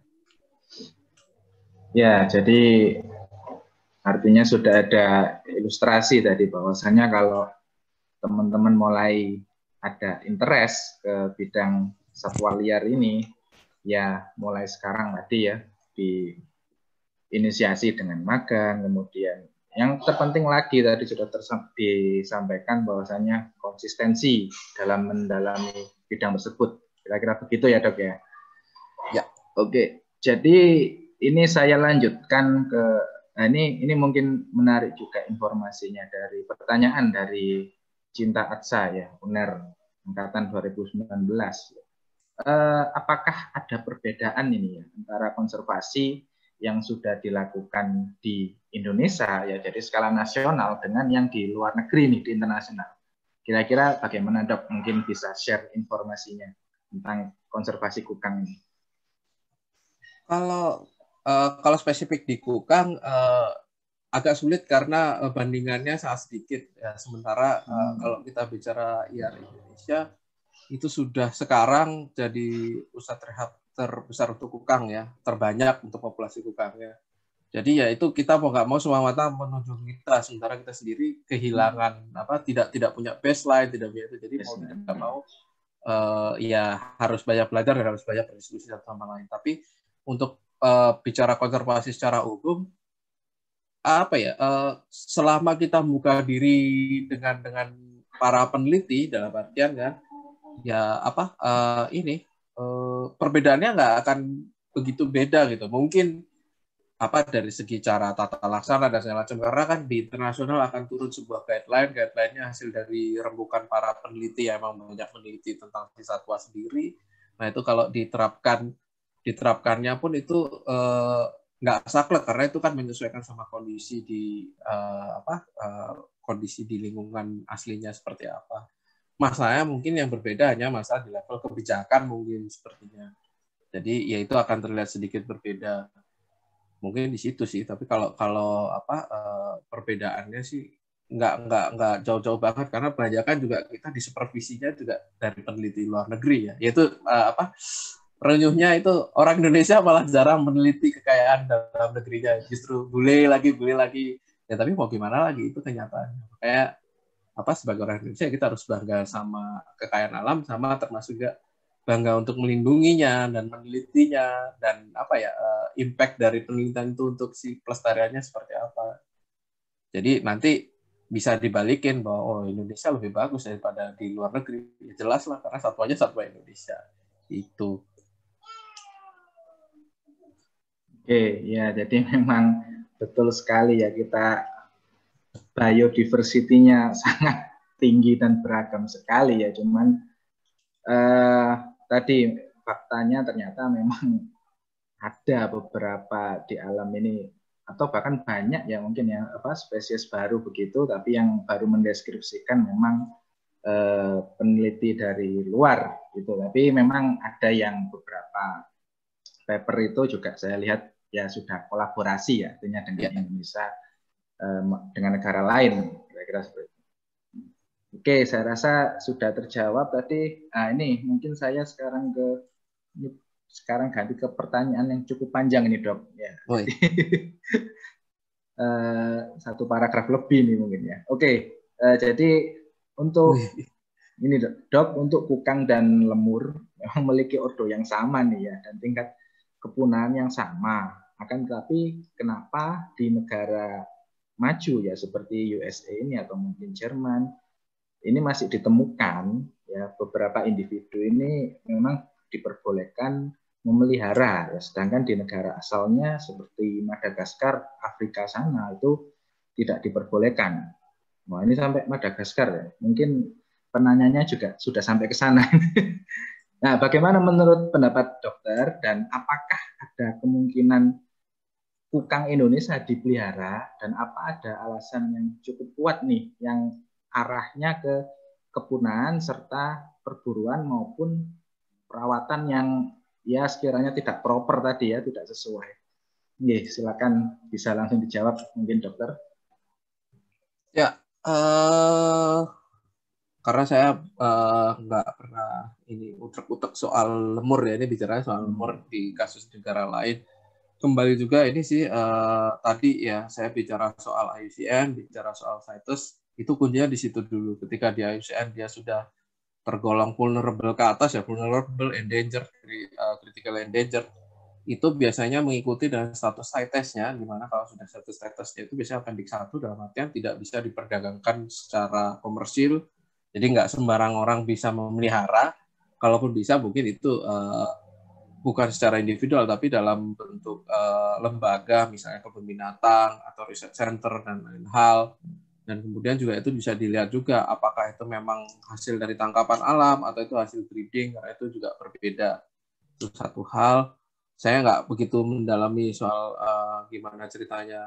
Ya, jadi artinya sudah ada ilustrasi tadi bahwasanya kalau teman-teman mulai ada interest ke bidang satwa liar ini, ya mulai sekarang tadi ya diinisiasi dengan magang, kemudian yang terpenting lagi tadi sudah disampaikan bahwasanya konsistensi dalam mendalami bidang tersebut. Kira-kira begitu ya, Dok ya? Ya. Oke, jadi ini saya lanjutkan ke ini mungkin menarik juga informasinya dari pertanyaan dari Cinta Atsa ya, UNER angkatan 2019. Apakah ada perbedaan ini ya antara konservasi yang sudah dilakukan di Indonesia ya, jadi skala nasional dengan yang di luar negeri nih, di internasional? Kira-kira bagaimana, Dok? Mungkin bisa share informasinya tentang konservasi kukang ini. Kalau spesifik di kukang agak sulit karena bandingannya sangat sedikit ya. Sementara kalau kita bicara IAR Indonesia itu sudah sekarang jadi pusat rehab terbesar untuk kukang ya, terbanyak untuk populasi kukangnya. Jadi ya itu kita mau nggak mau semua mata menuju kita, sementara kita sendiri kehilangan tidak punya baseline, tidak punya itu. Jadi mau tidak mau ya harus banyak belajar dan harus banyak berdiskusi satu sama lain. Tapi untuk bicara konservasi secara umum, selama kita membuka diri dengan para peneliti dalam artian kan, ya perbedaannya nggak akan begitu beda gitu. Mungkin dari segi cara tata laksana dan segala macam, karena kan di internasional akan turun sebuah guideline-nya hasil dari rembukan para peneliti yang memang banyak meneliti tentang si satwa sendiri. Nah itu kalau diterapkannya pun itu nggak saklek karena itu kan menyesuaikan sama kondisi kondisi di lingkungan aslinya seperti apa. Masalahnya mungkin yang berbeda hanya masalah di level kebijakan mungkin sepertinya. Jadi ya itu akan terlihat sedikit berbeda. Mungkin di situ sih. Tapi kalau perbedaannya sih nggak jauh-jauh banget karena kebanyakan juga kita di supervisinya juga dari peneliti luar negeri ya. Yaitu renyuhnya itu orang Indonesia malah jarang meneliti kekayaan dalam negerinya, justru bule lagi ya. Tapi mau gimana lagi, itu kenyataannya. Kayak sebagai orang Indonesia kita harus bangga sama kekayaan alam, sama termasuk juga bangga untuk melindunginya dan menelitinya dan impact dari penelitian itu untuk si pelestariannya seperti apa. Jadi nanti bisa dibalikin bahwa Indonesia lebih bagus daripada di luar negeri. Ya jelas lah karena satwanya satwa Indonesia. Itu. Oke, ya jadi memang betul sekali ya, kita biodiversity-nya sangat tinggi dan beragam sekali ya. Cuman tadi faktanya ternyata memang ada beberapa di alam ini atau bahkan banyak ya mungkin ya spesies baru begitu, tapi yang baru mendeskripsikan memang peneliti dari luar gitu. Tapi memang ada yang beberapa paper itu juga saya lihat ya sudah kolaborasi ya, artinya dengan Indonesia dengan negara lain, kira-kira seperti itu. Oke, saya rasa sudah terjawab tadi. Nah, ini mungkin saya sekarang ganti ke pertanyaan yang cukup panjang ini, Dok. Ya. Satu paragraf lebih nih mungkin ya. Oke, jadi untuk ini Dok, untuk kukang dan lemur memang memiliki ordo yang sama nih ya, dan tingkat kepunahan yang sama. Akan tetapi kenapa di negara maju ya seperti USA ini atau mungkin Jerman ini masih ditemukan ya beberapa individu ini memang diperbolehkan memelihara ya, sedangkan di negara asalnya seperti Madagaskar, Afrika sana itu tidak diperbolehkan. Nah, ini sampai Madagaskar ya. Mungkin penanyanya juga sudah sampai ke sana. Nah, bagaimana menurut pendapat dokter dan apakah ada kemungkinan kukang Indonesia dipelihara dan apa ada alasan yang cukup kuat nih yang arahnya ke kepunahan serta perburuan maupun perawatan yang ya sekiranya tidak proper tadi ya, tidak sesuai. Silakan bisa langsung dijawab mungkin dokter. Ya, karena saya nggak pernah ini utek-utek soal lemur ya, ini bicara soal lemur di kasus negara lain. Kembali juga ini sih tadi ya saya bicara soal IUCN, bicara soal situs, itu kuncinya di situ dulu. Ketika di IUCN dia sudah tergolong vulnerable ke atas ya, vulnerable, endangered, critical endangered, itu biasanya mengikuti dengan status CITES-nya, di mana kalau sudah status CITES-nya itu biasanya Appendix 1 dalam artian tidak bisa diperdagangkan secara komersil, jadi nggak sembarang orang bisa memelihara, kalaupun bisa mungkin itu bukan secara individual, tapi dalam bentuk lembaga, misalnya kebun binatang atau research center dan lain hal. Dan kemudian juga itu bisa dilihat juga apakah itu memang hasil dari tangkapan alam atau itu hasil breeding, karena itu juga berbeda. Itu satu hal. Saya nggak begitu mendalami soal gimana ceritanya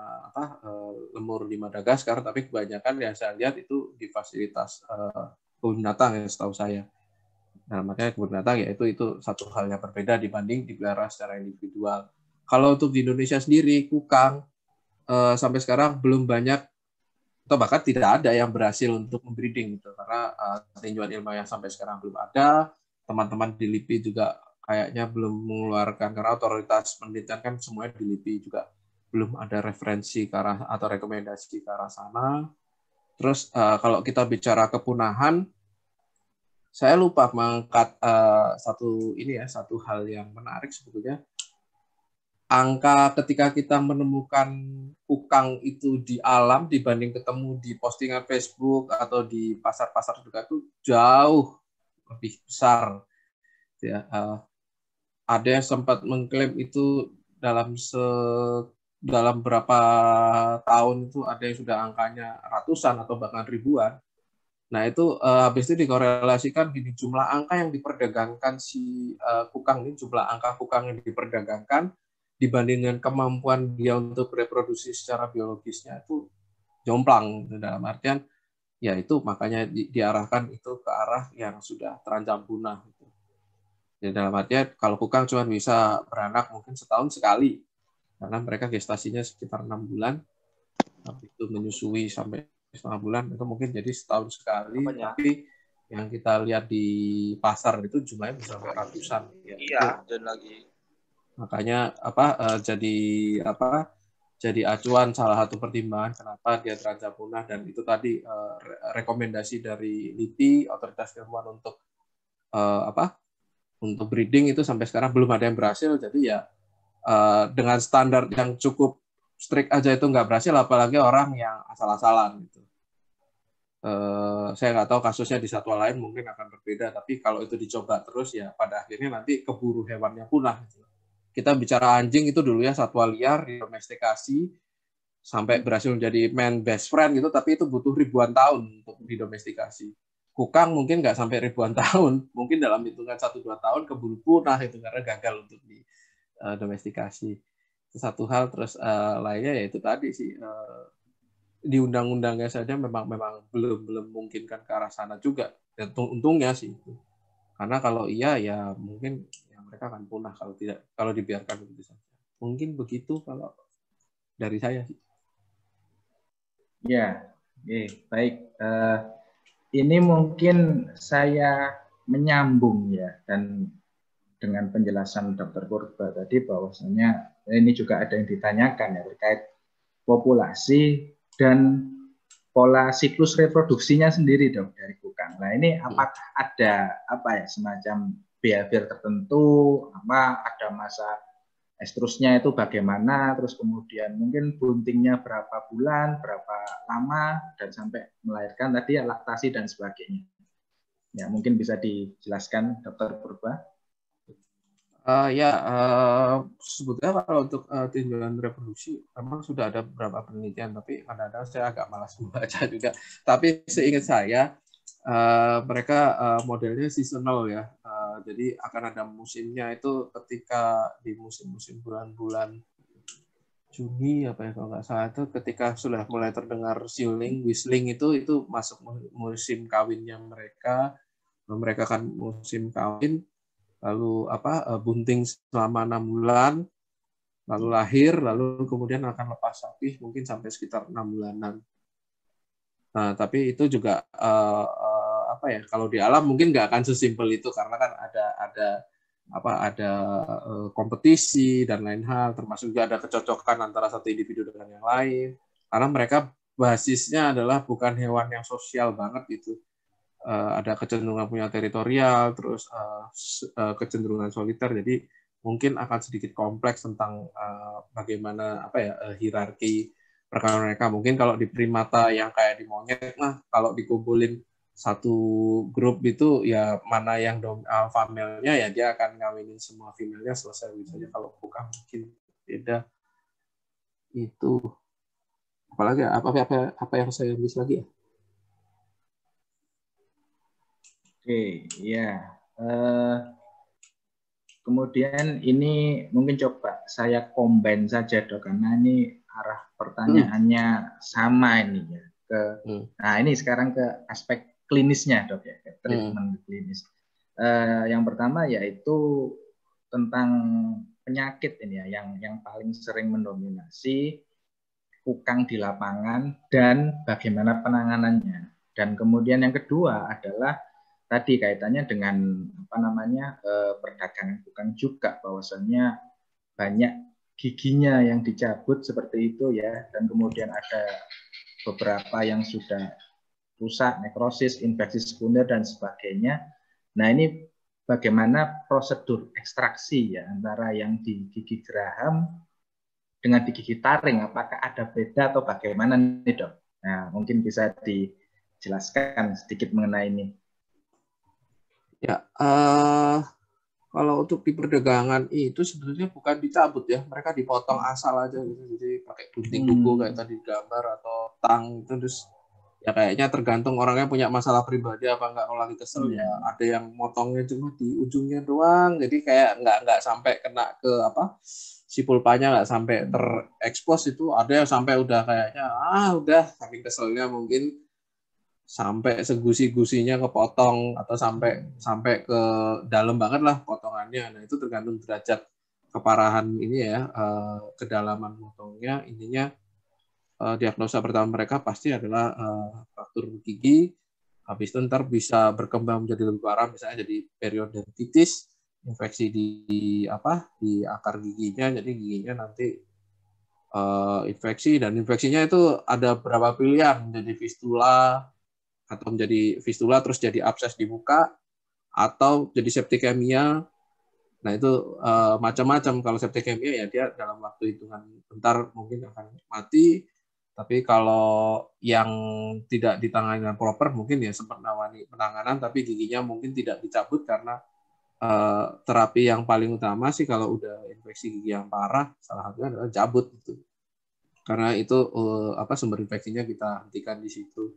lemur di Madagaskar, tapi kebanyakan yang saya lihat itu di fasilitas kebun binatang yang setahu saya. Nah, makanya kebun binatang ya itu satu hal yang berbeda dibanding dipelihara secara individual. Kalau untuk di Indonesia sendiri, kukang sampai sekarang belum banyak atau bahkan tidak ada yang berhasil untuk membreeding gitu, karena tinjauan ilmiah sampai sekarang belum ada. Teman-teman di LIPI juga kayaknya belum mengeluarkan, karena otoritas penelitian kan semuanya di LIPI juga belum ada referensi ke arah atau rekomendasi ke arah sana. Terus kalau kita bicara kepunahan, saya lupa mengangkat satu hal yang menarik sebetulnya. Angka ketika kita menemukan kukang itu di alam dibanding ketemu di postingan Facebook atau di pasar-pasar juga itu jauh lebih besar. Ya, ada yang sempat mengklaim itu dalam berapa tahun itu ada yang sudah angkanya ratusan atau bahkan ribuan. Nah itu habis itu dikorelasikan gini, jumlah angka yang diperdagangkan si kukang ini, jumlah angka kukang yang diperdagangkan dibandingkan kemampuan dia untuk reproduksi secara biologisnya itu jomplang. Dalam artian ya itu makanya diarahkan itu ke arah yang sudah terancam punah. Jadi dalam artian kalau kukang cuma bisa beranak mungkin setahun sekali, karena mereka gestasinya sekitar 6 bulan, habis itu menyusui sampai setengah bulan, itu mungkin jadi setahun sekali. Tapi yang kita lihat di pasar itu jumlahnya bisa sampai ratusan. Iya, dan lagi. Makanya jadi acuan salah satu pertimbangan kenapa dia terancam punah, dan itu tadi rekomendasi dari LIPI, otoritas ilmuwan untuk untuk breeding itu sampai sekarang belum ada yang berhasil. Jadi ya dengan standar yang cukup strict aja itu nggak berhasil, apalagi orang yang asal-asalan gitu. Saya nggak tahu kasusnya di satwa lain mungkin akan berbeda, tapi kalau itu dicoba terus ya pada akhirnya nanti keburu hewannya punah gitu. Kita bicara anjing itu dulu ya, satwa liar didomestikasi sampai berhasil menjadi man best friend gitu, tapi itu butuh ribuan tahun untuk didomestikasi. Kukang mungkin nggak sampai ribuan tahun, mungkin dalam hitungan 1-2 tahun keburu punah itu karena gagal untuk didomestikasi. Itu satu hal. Terus lainnya ya itu tadi sih, di undang-undangnya saja memang belum memungkinkan ke arah sana juga. Dan untungnya sih itu. Karena kalau iya ya mungkin ya mereka akan punah kalau dibiarkan begitu saja. Mungkin begitu kalau dari saya sih. Ya, baik. Ini mungkin saya menyambung ya, dan dengan penjelasan Dr. Purba tadi bahwasanya ini juga ada yang ditanyakan ya terkait populasi dan pola siklus reproduksinya sendiri dok dari kukang. Nah ini apakah ada semacam behavior tertentu, ada masa estrusnya itu bagaimana, terus kemudian mungkin buntingnya berapa bulan, berapa lama, dan sampai melahirkan tadi ya laktasi dan sebagainya. Ya mungkin bisa dijelaskan Dr. Purba. Sebetulnya kalau untuk tinjauan reproduksi memang sudah ada beberapa penelitian, tapi kadang-kadang saya agak malas membaca juga. Tapi seingat saya mereka modelnya seasonal ya, jadi akan ada musimnya itu ketika di musim-musim bulan-bulan Juni kalau nggak salah, itu ketika sudah mulai terdengar siuling, whistling itu masuk musim kawinnya mereka kan musim kawin. lalu bunting selama 6 bulan, lalu lahir, lalu kemudian akan lepas rapih mungkin sampai sekitar 6 bulanan. Nah, tapi itu juga kalau di alam mungkin nggak akan sesimpel itu, karena kan ada kompetisi dan lain hal, termasuk juga ada kecocokan antara satu individu dengan yang lain, karena mereka basisnya adalah bukan hewan yang sosial banget gitu. Ada kecenderungan punya teritorial, terus kecenderungan soliter, jadi mungkin akan sedikit kompleks tentang bagaimana hierarki perkawinan mereka. Mungkin kalau di primata yang kayak di monyet, kalau dikumpulin satu grup itu ya mana yang alpha male-nya ya dia akan ngawinin semua female-nya, selesai gitu aja. Kalau bukan mungkin beda. Itu apalagi apa yang saya miss lagi ya? Oke, ya. Kemudian ini mungkin coba saya combine saja dok, karena ini arah pertanyaannya sama ini ya. Nah ini sekarang ke aspek klinisnya dok ya, ke treatment klinis. Yang pertama yaitu tentang penyakit ini ya, yang paling sering mendominasi kukang di lapangan dan bagaimana penanganannya. Dan kemudian yang kedua adalah tadi kaitannya dengan perdagangan kukang juga, bahwasannya banyak giginya yang dicabut seperti itu ya, dan kemudian ada beberapa yang sudah rusak, nekrosis, infeksi sekunder dan sebagainya. Nah ini bagaimana prosedur ekstraksi ya antara yang di gigi geraham dengan di gigi taring, apakah ada beda atau bagaimana nih dok? Nah mungkin bisa dijelaskan sedikit mengenai ini. Ya, kalau untuk di perdagangan itu sebenarnya bukan dicabut ya, mereka dipotong asal aja gitu, jadi pakai gunting kuku kayak tadi gambar atau tang itu, terus ya kayaknya tergantung orangnya punya masalah pribadi apa enggak. Kalau lagi kesel ya ada yang motongnya cuma di ujungnya doang, jadi kayak nggak sampai kena ke si pulpanya, nggak sampai terekspos. Itu ada yang sampai udah kayaknya udah saking keselnya mungkin sampai segusi-gusinya kepotong atau sampai ke dalam banget lah potongannya. Nah itu tergantung derajat keparahan ini ya, kedalaman potongnya. Intinya diagnosa pertama mereka pasti adalah fraktur gigi. Habis itu ntar bisa berkembang menjadi lebih parah, misalnya jadi periodontitis, infeksi di akar giginya, jadi giginya nanti infeksi, dan infeksinya itu ada beberapa pilihan, jadi fistula atau menjadi fistula terus jadi abses di muka, atau jadi septikemia. Nah itu macam-macam. Kalau septikemia ya dia dalam waktu hitungan bentar mungkin akan mati. Tapi kalau yang tidak ditangani dengan proper mungkin ya sempat nawani penanganan, tapi giginya mungkin tidak dicabut, karena terapi yang paling utama sih kalau udah infeksi gigi yang parah salah satunya adalah cabut gitu. Karena itu sumber infeksinya kita hentikan di situ.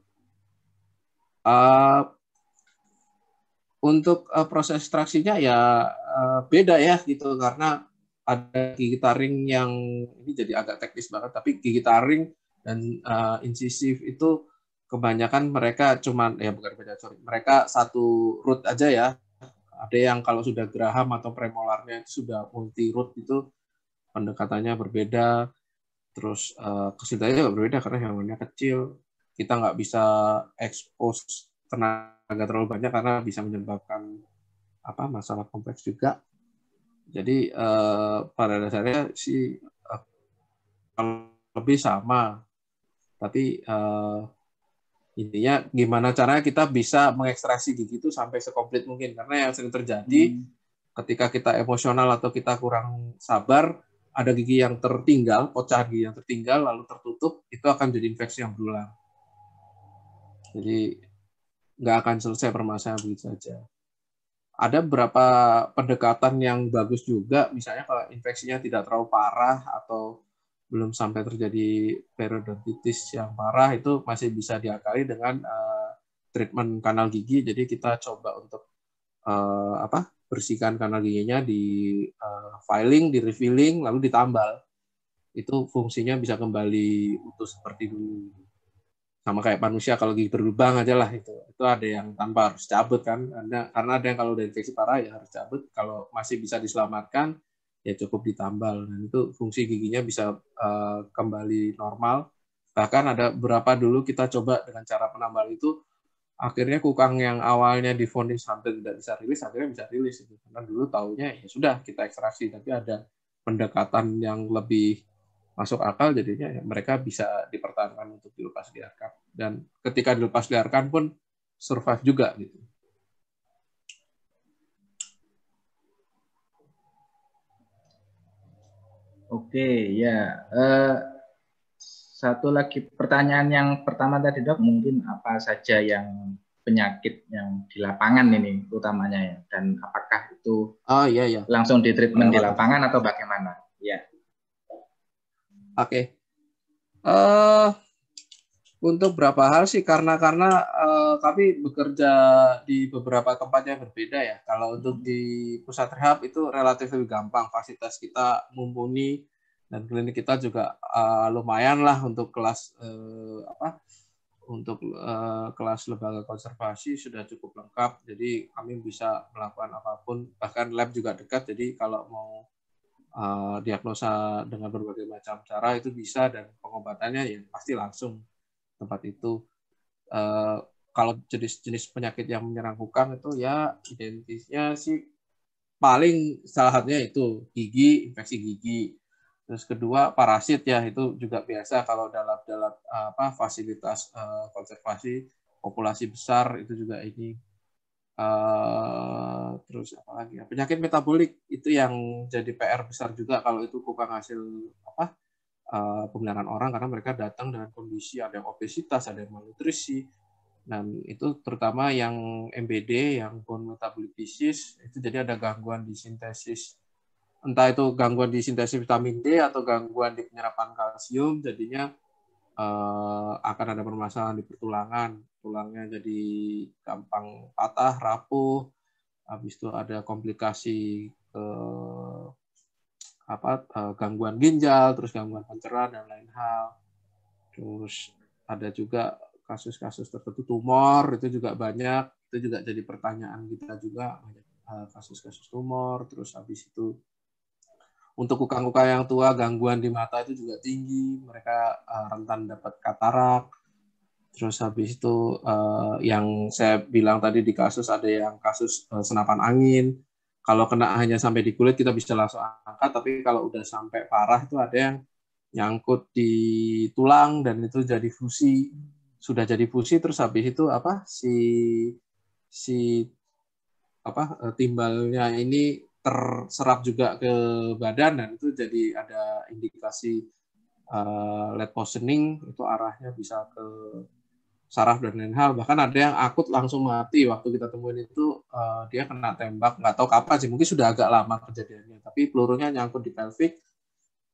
Untuk proses ekstraksinya ya beda ya gitu, karena ada gigi taring yang ini jadi agak teknis banget, tapi gigi taring dan incisif itu kebanyakan mereka mereka satu root aja ya. Ada yang kalau sudah geraham atau premolarnya itu sudah multi root, itu pendekatannya berbeda, terus kesulitannya juga berbeda karena hewannya kecil. Kita nggak bisa expose tenaga terlalu banyak karena bisa menyebabkan masalah kompleks juga. Jadi pada dasarnya sih lebih sama, tapi intinya gimana caranya kita bisa mengekstraksi gigi itu sampai sekomplit mungkin, karena yang sering terjadi ketika kita emosional atau kita kurang sabar, ada gigi yang tertinggal, pecahan gigi yang tertinggal lalu tertutup, itu akan jadi infeksi yang berulang. Jadi nggak akan selesai permasalahan begitu saja. Ada beberapa pendekatan yang bagus juga, misalnya kalau infeksinya tidak terlalu parah atau belum sampai terjadi periodontitis yang parah, itu masih bisa diakali dengan treatment kanal gigi. Jadi kita coba untuk bersihkan kanal giginya, di filing, di refilling, lalu ditambal. Itu fungsinya bisa kembali utuh seperti dulu. sama kayak manusia kalau gigi berlubang aja lah itu ada yang tanpa harus cabut kan, karena ada yang kalau udah infeksi parah ya harus cabut, kalau masih bisa diselamatkan ya cukup ditambal, dan itu fungsi giginya bisa kembali normal. Bahkan ada beberapa dulu kita coba dengan cara penambal itu, akhirnya kukang yang awalnya divonis hampir tidak bisa rilis akhirnya bisa rilis itu, karena dulu taunya ya sudah kita ekstraksi, tapi ada pendekatan yang lebih masuk akal, jadinya ya mereka bisa dipertahankan untuk dilepas liarkan, dan ketika dilepas liarkan pun survive juga gitu. Oke, ya. Satu lagi pertanyaan yang pertama tadi Dok, mungkin apa saja yang penyakit yang di lapangan ini utamanya ya, dan apakah itu Iya. langsung di treatment di lapangan atau bagaimana? Ya. Oke. Untuk berapa hal sih, karena kami bekerja di beberapa tempat yang berbeda ya. Kalau untuk di pusat rehab itu relatif lebih gampang, fasilitas kita mumpuni, dan klinik kita juga lumayan lah untuk kelas kelas lembaga konservasi sudah cukup lengkap, jadi kami bisa melakukan apapun, bahkan lab juga dekat, jadi kalau mau diagnosa dengan berbagai macam cara itu bisa, dan pengobatannya ya pasti langsung tempat itu. Kalau jenis-jenis penyakit yang menyerang kukang itu ya identisnya sih paling salah satunya itu gigi, infeksi gigi. Terus kedua parasit ya, itu juga biasa kalau dalam fasilitas konservasi populasi besar itu juga ini. Terus apa lagi ya, penyakit metabolik itu yang jadi PR besar juga kalau itu kukang hasil pemeliharaan orang, karena mereka datang dengan kondisi ada yang obesitas, ada yang malnutrisi, dan itu terutama yang MBD, yang bone metabolic disease, itu jadi ada gangguan di sintesis, entah itu gangguan di sintesis vitamin D atau gangguan di penyerapan kalsium, jadinya akan ada permasalahan di pertulangan, tulangnya jadi gampang patah, rapuh, habis itu ada komplikasi gangguan ginjal, terus gangguan pencernaan dan lain hal. Terus ada juga kasus-kasus tertentu tumor, itu juga banyak, itu juga jadi pertanyaan kita juga, kasus-kasus tumor. Terus habis itu untuk kukang-kukang yang tua, gangguan di mata itu juga tinggi, mereka rentan dapat katarak. Terus habis itu yang saya bilang tadi di kasus, ada yang kasus senapan angin. Kalau kena hanya sampai di kulit kita bisa langsung angkat, tapi kalau udah sampai parah itu ada yang nyangkut di tulang dan itu jadi fusi. Sudah jadi fusi, terus habis itu timbalnya ini terserap juga ke badan, dan itu jadi ada indikasi lead poisoning, itu arahnya bisa ke saraf dan lain hal. Bahkan ada yang akut langsung mati waktu kita temuin itu, dia kena tembak, nggak tahu kapan sih, mungkin sudah agak lama kejadiannya, tapi pelurunya nyangkut di pelvic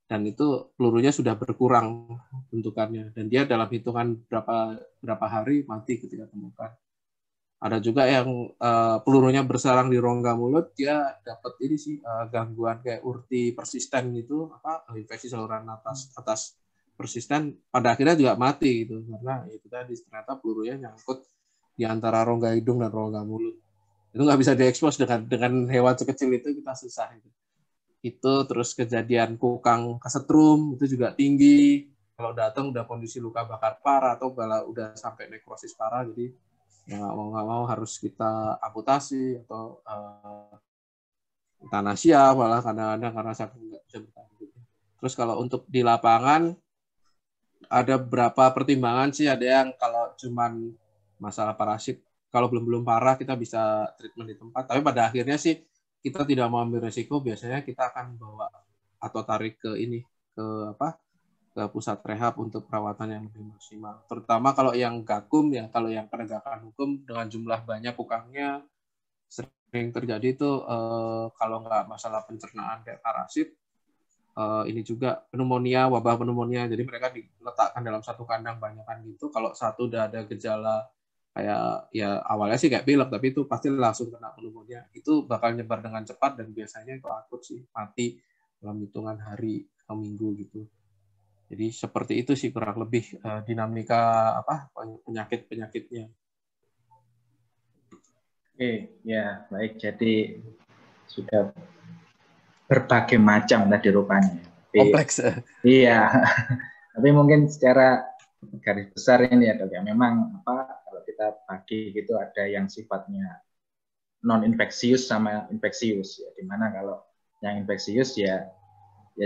dan itu pelurunya sudah berkurang bentukannya, dan dia dalam hitungan berapa hari mati ketika temukan. Ada juga yang pelurunya bersarang di rongga mulut, dia dapat ini sih gangguan kayak urti persisten gitu, infeksi saluran atas persisten, pada akhirnya juga mati gitu, karena itu tadi ternyata pelurunya nyangkut di antara rongga hidung dan rongga mulut. Itu nggak bisa diekspos dengan hewan sekecil itu, kita susah itu. Terus kejadian kukang kesetrum itu juga tinggi. Kalau datang udah kondisi luka bakar parah atau udah sampai nekrosis parah, jadi ya nggak mau harus kita amputasi atau euthanasia malah kadang-kadang karena saking nggak bisa bertahan. Terus kalau untuk di lapangan ada beberapa pertimbangan sih, ada yang kalau cuman masalah parasit, kalau belum parah kita bisa treatment di tempat, tapi pada akhirnya sih kita tidak mau ambil resiko, biasanya kita akan bawa atau tarik ke pusat rehab untuk perawatan yang lebih maksimal. Terutama kalau yang gakum ya, kalau yang penegakan hukum dengan jumlah banyak kukangnya, sering terjadi itu kalau nggak masalah pencernaan kayak parasit, ini juga pneumonia, wabah pneumonia. Jadi mereka diletakkan dalam satu kandang banyakan gitu. Kalau satu udah ada gejala kayak ya awalnya sih kayak pilek, tapi itu pasti langsung kena pneumonia. Itu bakal nyebar dengan cepat dan biasanya itu akut sih, mati dalam hitungan hari atau minggu gitu. Jadi seperti itu sih kurang lebih dinamika penyakit-penyakitnya. Oke, ya baik. Jadi sudah berbagai macam tadi rupanya. Kompleks. Iya, tapi mungkin secara garis besar ini ya dok ya, memang kalau kita bagi gitu ada yang sifatnya non infeksius sama infeksius ya, dimana kalau yang infeksius ya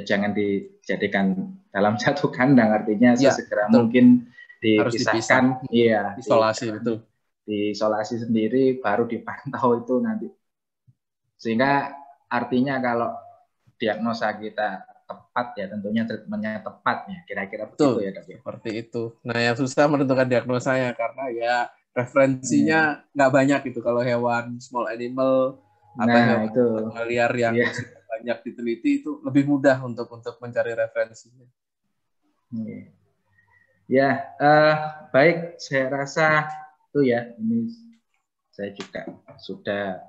jangan dijadikan dalam satu kandang, artinya sesegera mungkin dipisahkan, iya, isolasi betul, diisolasi sendiri baru dipantau itu nanti, sehingga artinya kalau diagnosa kita tepat ya tentunya treatmentnya tepat ya, kira-kira begitu ya dok ya. Seperti itu. Nah yang susah menentukan diagnosanya karena ya referensinya nggak banyak gitu kalau hewan small animal atau hewan liar yang banyak diteliti itu lebih mudah untuk mencari referensinya. Ya, baik, saya rasa itu ya, ini saya juga sudah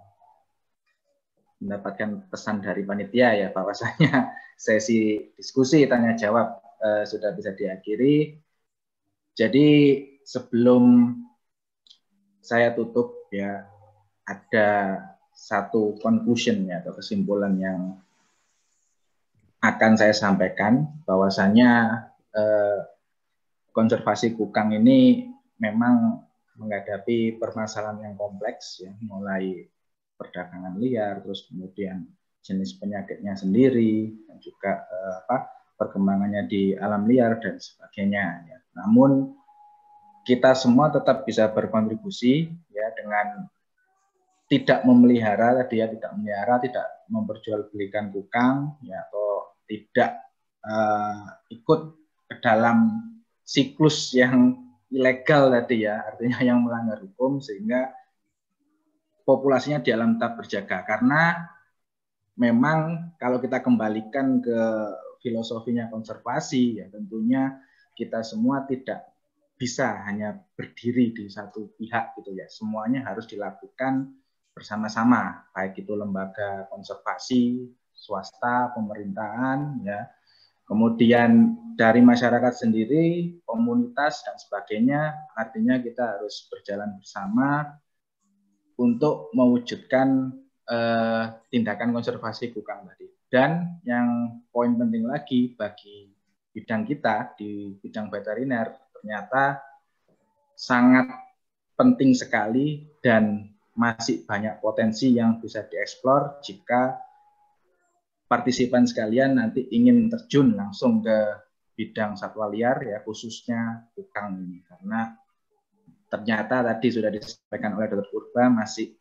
mendapatkan pesan dari panitia ya, bahwasanya sesi diskusi tanya jawab sudah bisa diakhiri. Jadi sebelum saya tutup ya, ada satu conclusion ya, atau kesimpulan yang akan saya sampaikan, bahwasanya konservasi kukang ini memang menghadapi permasalahan yang kompleks ya, mulai perdagangan liar, terus kemudian jenis penyakitnya sendiri, dan juga perkembangannya di alam liar dan sebagainya ya. Namun kita semua tetap bisa berkontribusi ya dengan tidak memelihara tadi ya, tidak memperjualbelikan kukang ya, atau tidak ikut ke dalam siklus yang ilegal tadi ya, artinya yang melanggar hukum, sehingga populasinya di alam tetap berjaga. Karena memang kalau kita kembalikan ke filosofinya konservasi ya, tentunya kita semua tidak bisa hanya berdiri di satu pihak gitu ya, semuanya harus dilakukan bersama-sama, baik itu lembaga konservasi, swasta, pemerintahan ya, kemudian dari masyarakat sendiri, komunitas dan sebagainya. Artinya kita harus berjalan bersama untuk mewujudkan tindakan konservasi kukang tadi. Dan yang poin penting lagi bagi bidang kita di bidang veteriner, ternyata sangat penting sekali dan masih banyak potensi yang bisa dieksplor jika partisipan sekalian nanti ingin terjun langsung ke bidang satwa liar ya, khususnya kukang ini. Karena ternyata tadi sudah disampaikan oleh Dr. Purba masih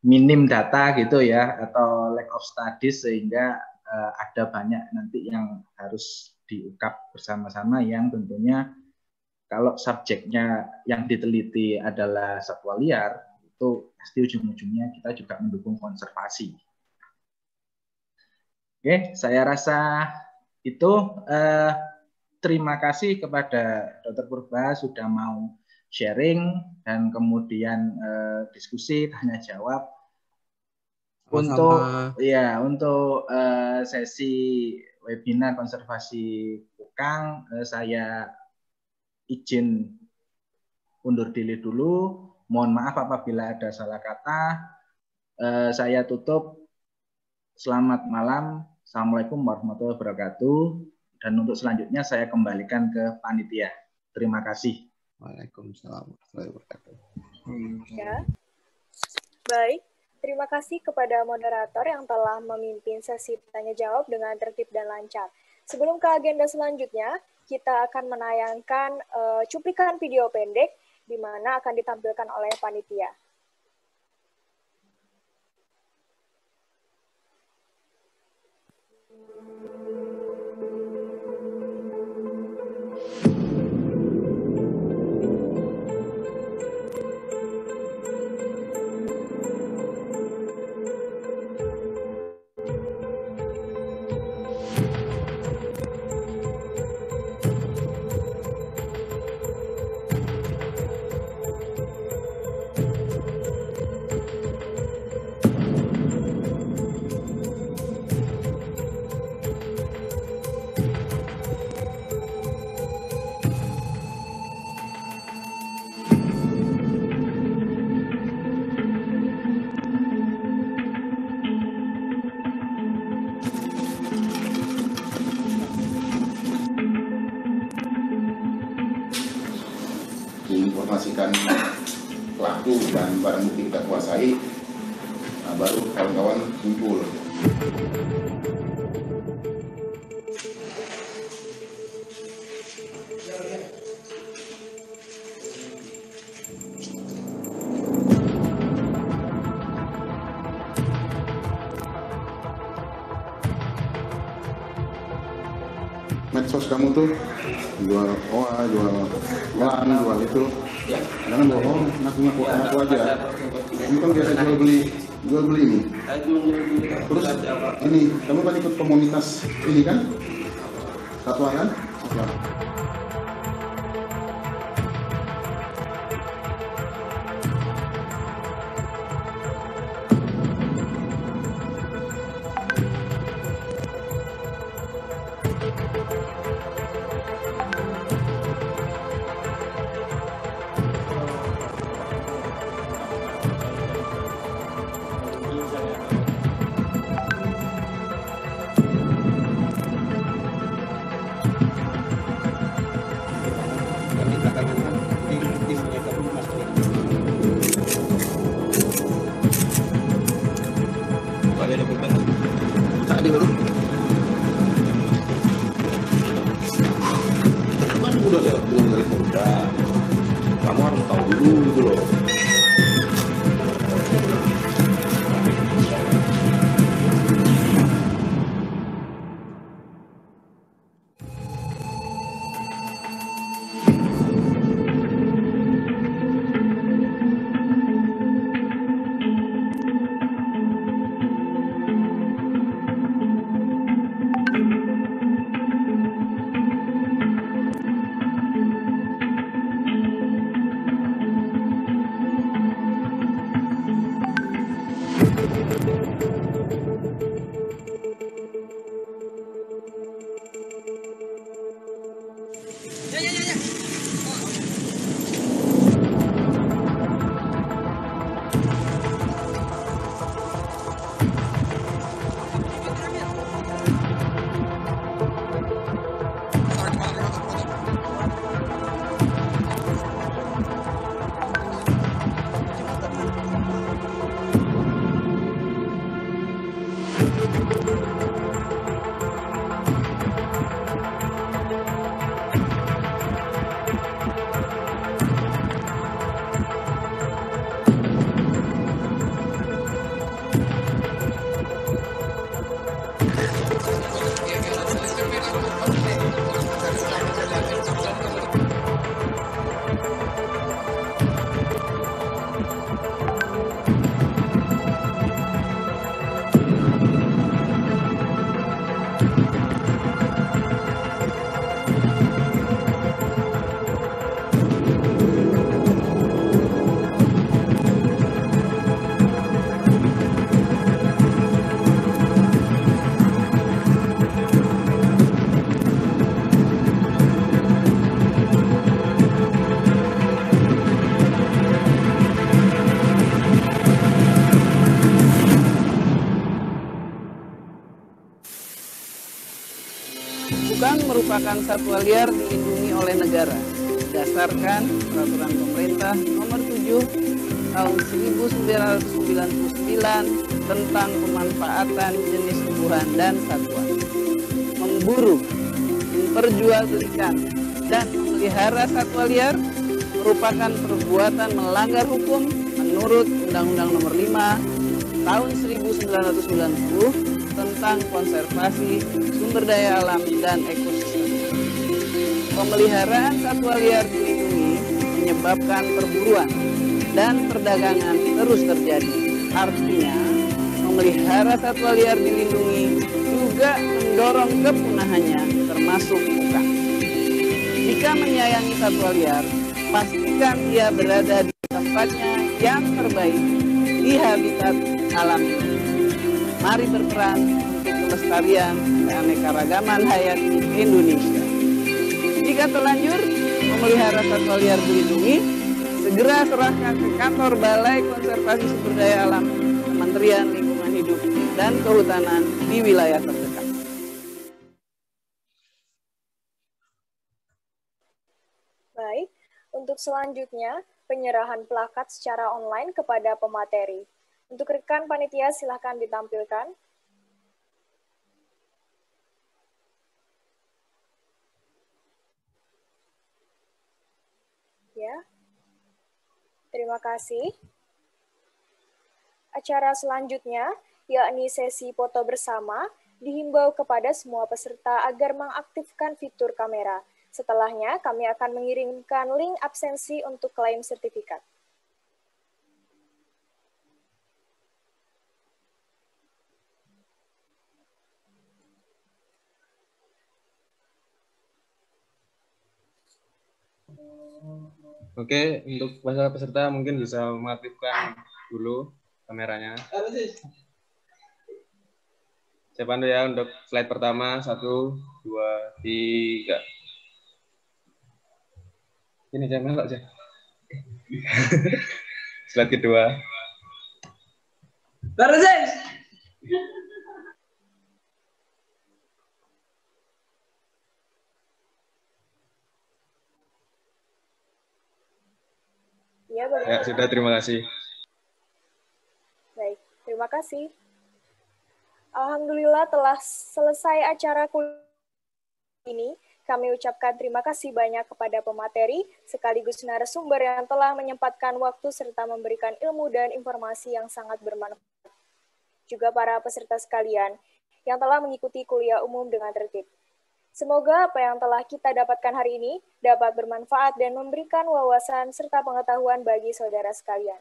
minim data gitu ya, atau lack of studies, sehingga ada banyak nanti yang harus diungkap bersama-sama, yang tentunya kalau subjeknya yang diteliti adalah satwa liar, itu pasti ujung-ujungnya kita juga mendukung konservasi. Oke, saya rasa itu. Terima kasih kepada Dr. Purba sudah mau sharing dan kemudian diskusi tanya jawab. Untuk sesi webinar konservasi kukang, saya izin undur diri dulu. Mohon maaf apabila ada salah kata. Saya tutup. Selamat malam. Assalamualaikum warahmatullahi wabarakatuh. Dan untuk selanjutnya saya kembalikan ke panitia. Terima kasih. Waalaikumsalam warahmatullahi wabarakatuh. Ya. Baik. Terima kasih kepada moderator yang telah memimpin sesi tanya jawab dengan tertib dan lancar. Sebelum ke agenda selanjutnya, kita akan menayangkan cuplikan video pendek di mana akan ditampilkan oleh panitia. menginformasikan pelaku dan barang bukti kita kuasai, nah, baru kawan-kawan kumpul. Medsos kamu tuh jual OA, jual LAN, jual itu, jangan bohong, ngaku aja. Kamu kan biasa jual beli ini. Terus ini, kamu kan ikut komunitas ini kan? Satwa kan? Satwa. Kamu harus tahu dulu gitu loh. Kukang merupakan satwa liar dilindungi oleh negara berdasarkan peraturan pemerintah nomor 7 tahun 1999 tentang pemanfaatan jenis tumbuhan dan satwa. Memburu, memperjualbelikan, dan memelihara satwa liar merupakan perbuatan melanggar hukum menurut Undang-Undang Nomor 5 tahun 1990 tentang konservasi sumber daya alam dan ekosistem. Pemeliharaan satwa liar dilindungi menyebabkan perburuan dan perdagangan terus terjadi. Artinya, memelihara satwa liar dilindungi juga mendorong kepunahannya, termasuk kukang. Jika menyayangi satwa liar, pastikan ia berada di tempatnya yang terbaik di habitat alami. Mari berperan untuk kelestarian keanekaragaman hayati Indonesia. Jika terlanjur memelihara satwa liar dilindungi, segera serahkan ke kantor Balai Konservasi Sumber Daya Alam Kementerian Lingkungan Hidup dan Kehutanan di wilayah terdekat. Baik, Untuk selanjutnya, penyerahan plakat secara online kepada pemateri. Untuk rekan panitia, silahkan ditampilkan. Ya, terima kasih. Acara selanjutnya, yakni sesi foto bersama, dihimbau kepada semua peserta agar mengaktifkan fitur kamera. Setelahnya, kami akan mengirimkan link absensi untuk klaim sertifikat. Oke, untuk peserta mungkin bisa mengaktifkan dulu kameranya. Saya pandu ya untuk slide pertama, 1, 2, 3. Ini saya melok aja. Slide kedua. Terus. Ya, sudah, terima kasih. Baik, terima kasih. Alhamdulillah telah selesai acara kuliah ini. Kami ucapkan terima kasih banyak kepada pemateri, sekaligus narasumber yang telah menyempatkan waktu serta memberikan ilmu dan informasi yang sangat bermanfaat. Juga para peserta sekalian yang telah mengikuti kuliah umum dengan tertib. Semoga apa yang telah kita dapatkan hari ini dapat bermanfaat dan memberikan wawasan serta pengetahuan bagi saudara sekalian.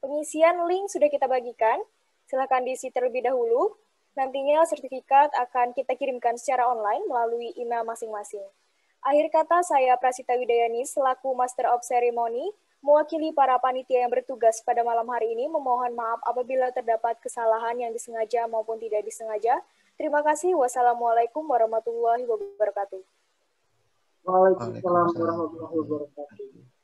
Pengisian link sudah kita bagikan, silakan diisi terlebih dahulu. Nantinya sertifikat akan kita kirimkan secara online melalui email masing-masing. Akhir kata, saya Prasita Widayani selaku Master of Ceremony, mewakili para panitia yang bertugas pada malam hari ini, memohon maaf apabila terdapat kesalahan yang disengaja maupun tidak disengaja. Terima kasih. Wassalamualaikum warahmatullahi wabarakatuh. Waalaikumsalam warahmatullahi wabarakatuh.